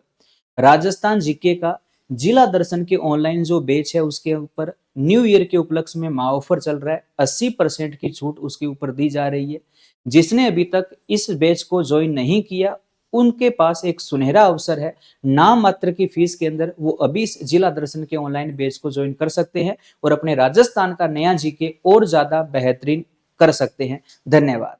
राजस्थान जीके का जिला दर्शन के ऑनलाइन जो बैच है उसके ऊपर न्यू ईयर के उपलक्ष्य में महा ऑफर चल रहा है। 80% की छूट उसके ऊपर दी जा रही है। जिसने अभी तक इस बैच को ज्वाइन नहीं किया उनके पास एक सुनहरा अवसर है, नाम मात्र की फीस के अंदर वो अभी इस जिला दर्शन के ऑनलाइन बैच को ज्वाइन कर सकते हैं और अपने राजस्थान का नया जीके और ज्यादा बेहतरीन कर सकते हैं। धन्यवाद।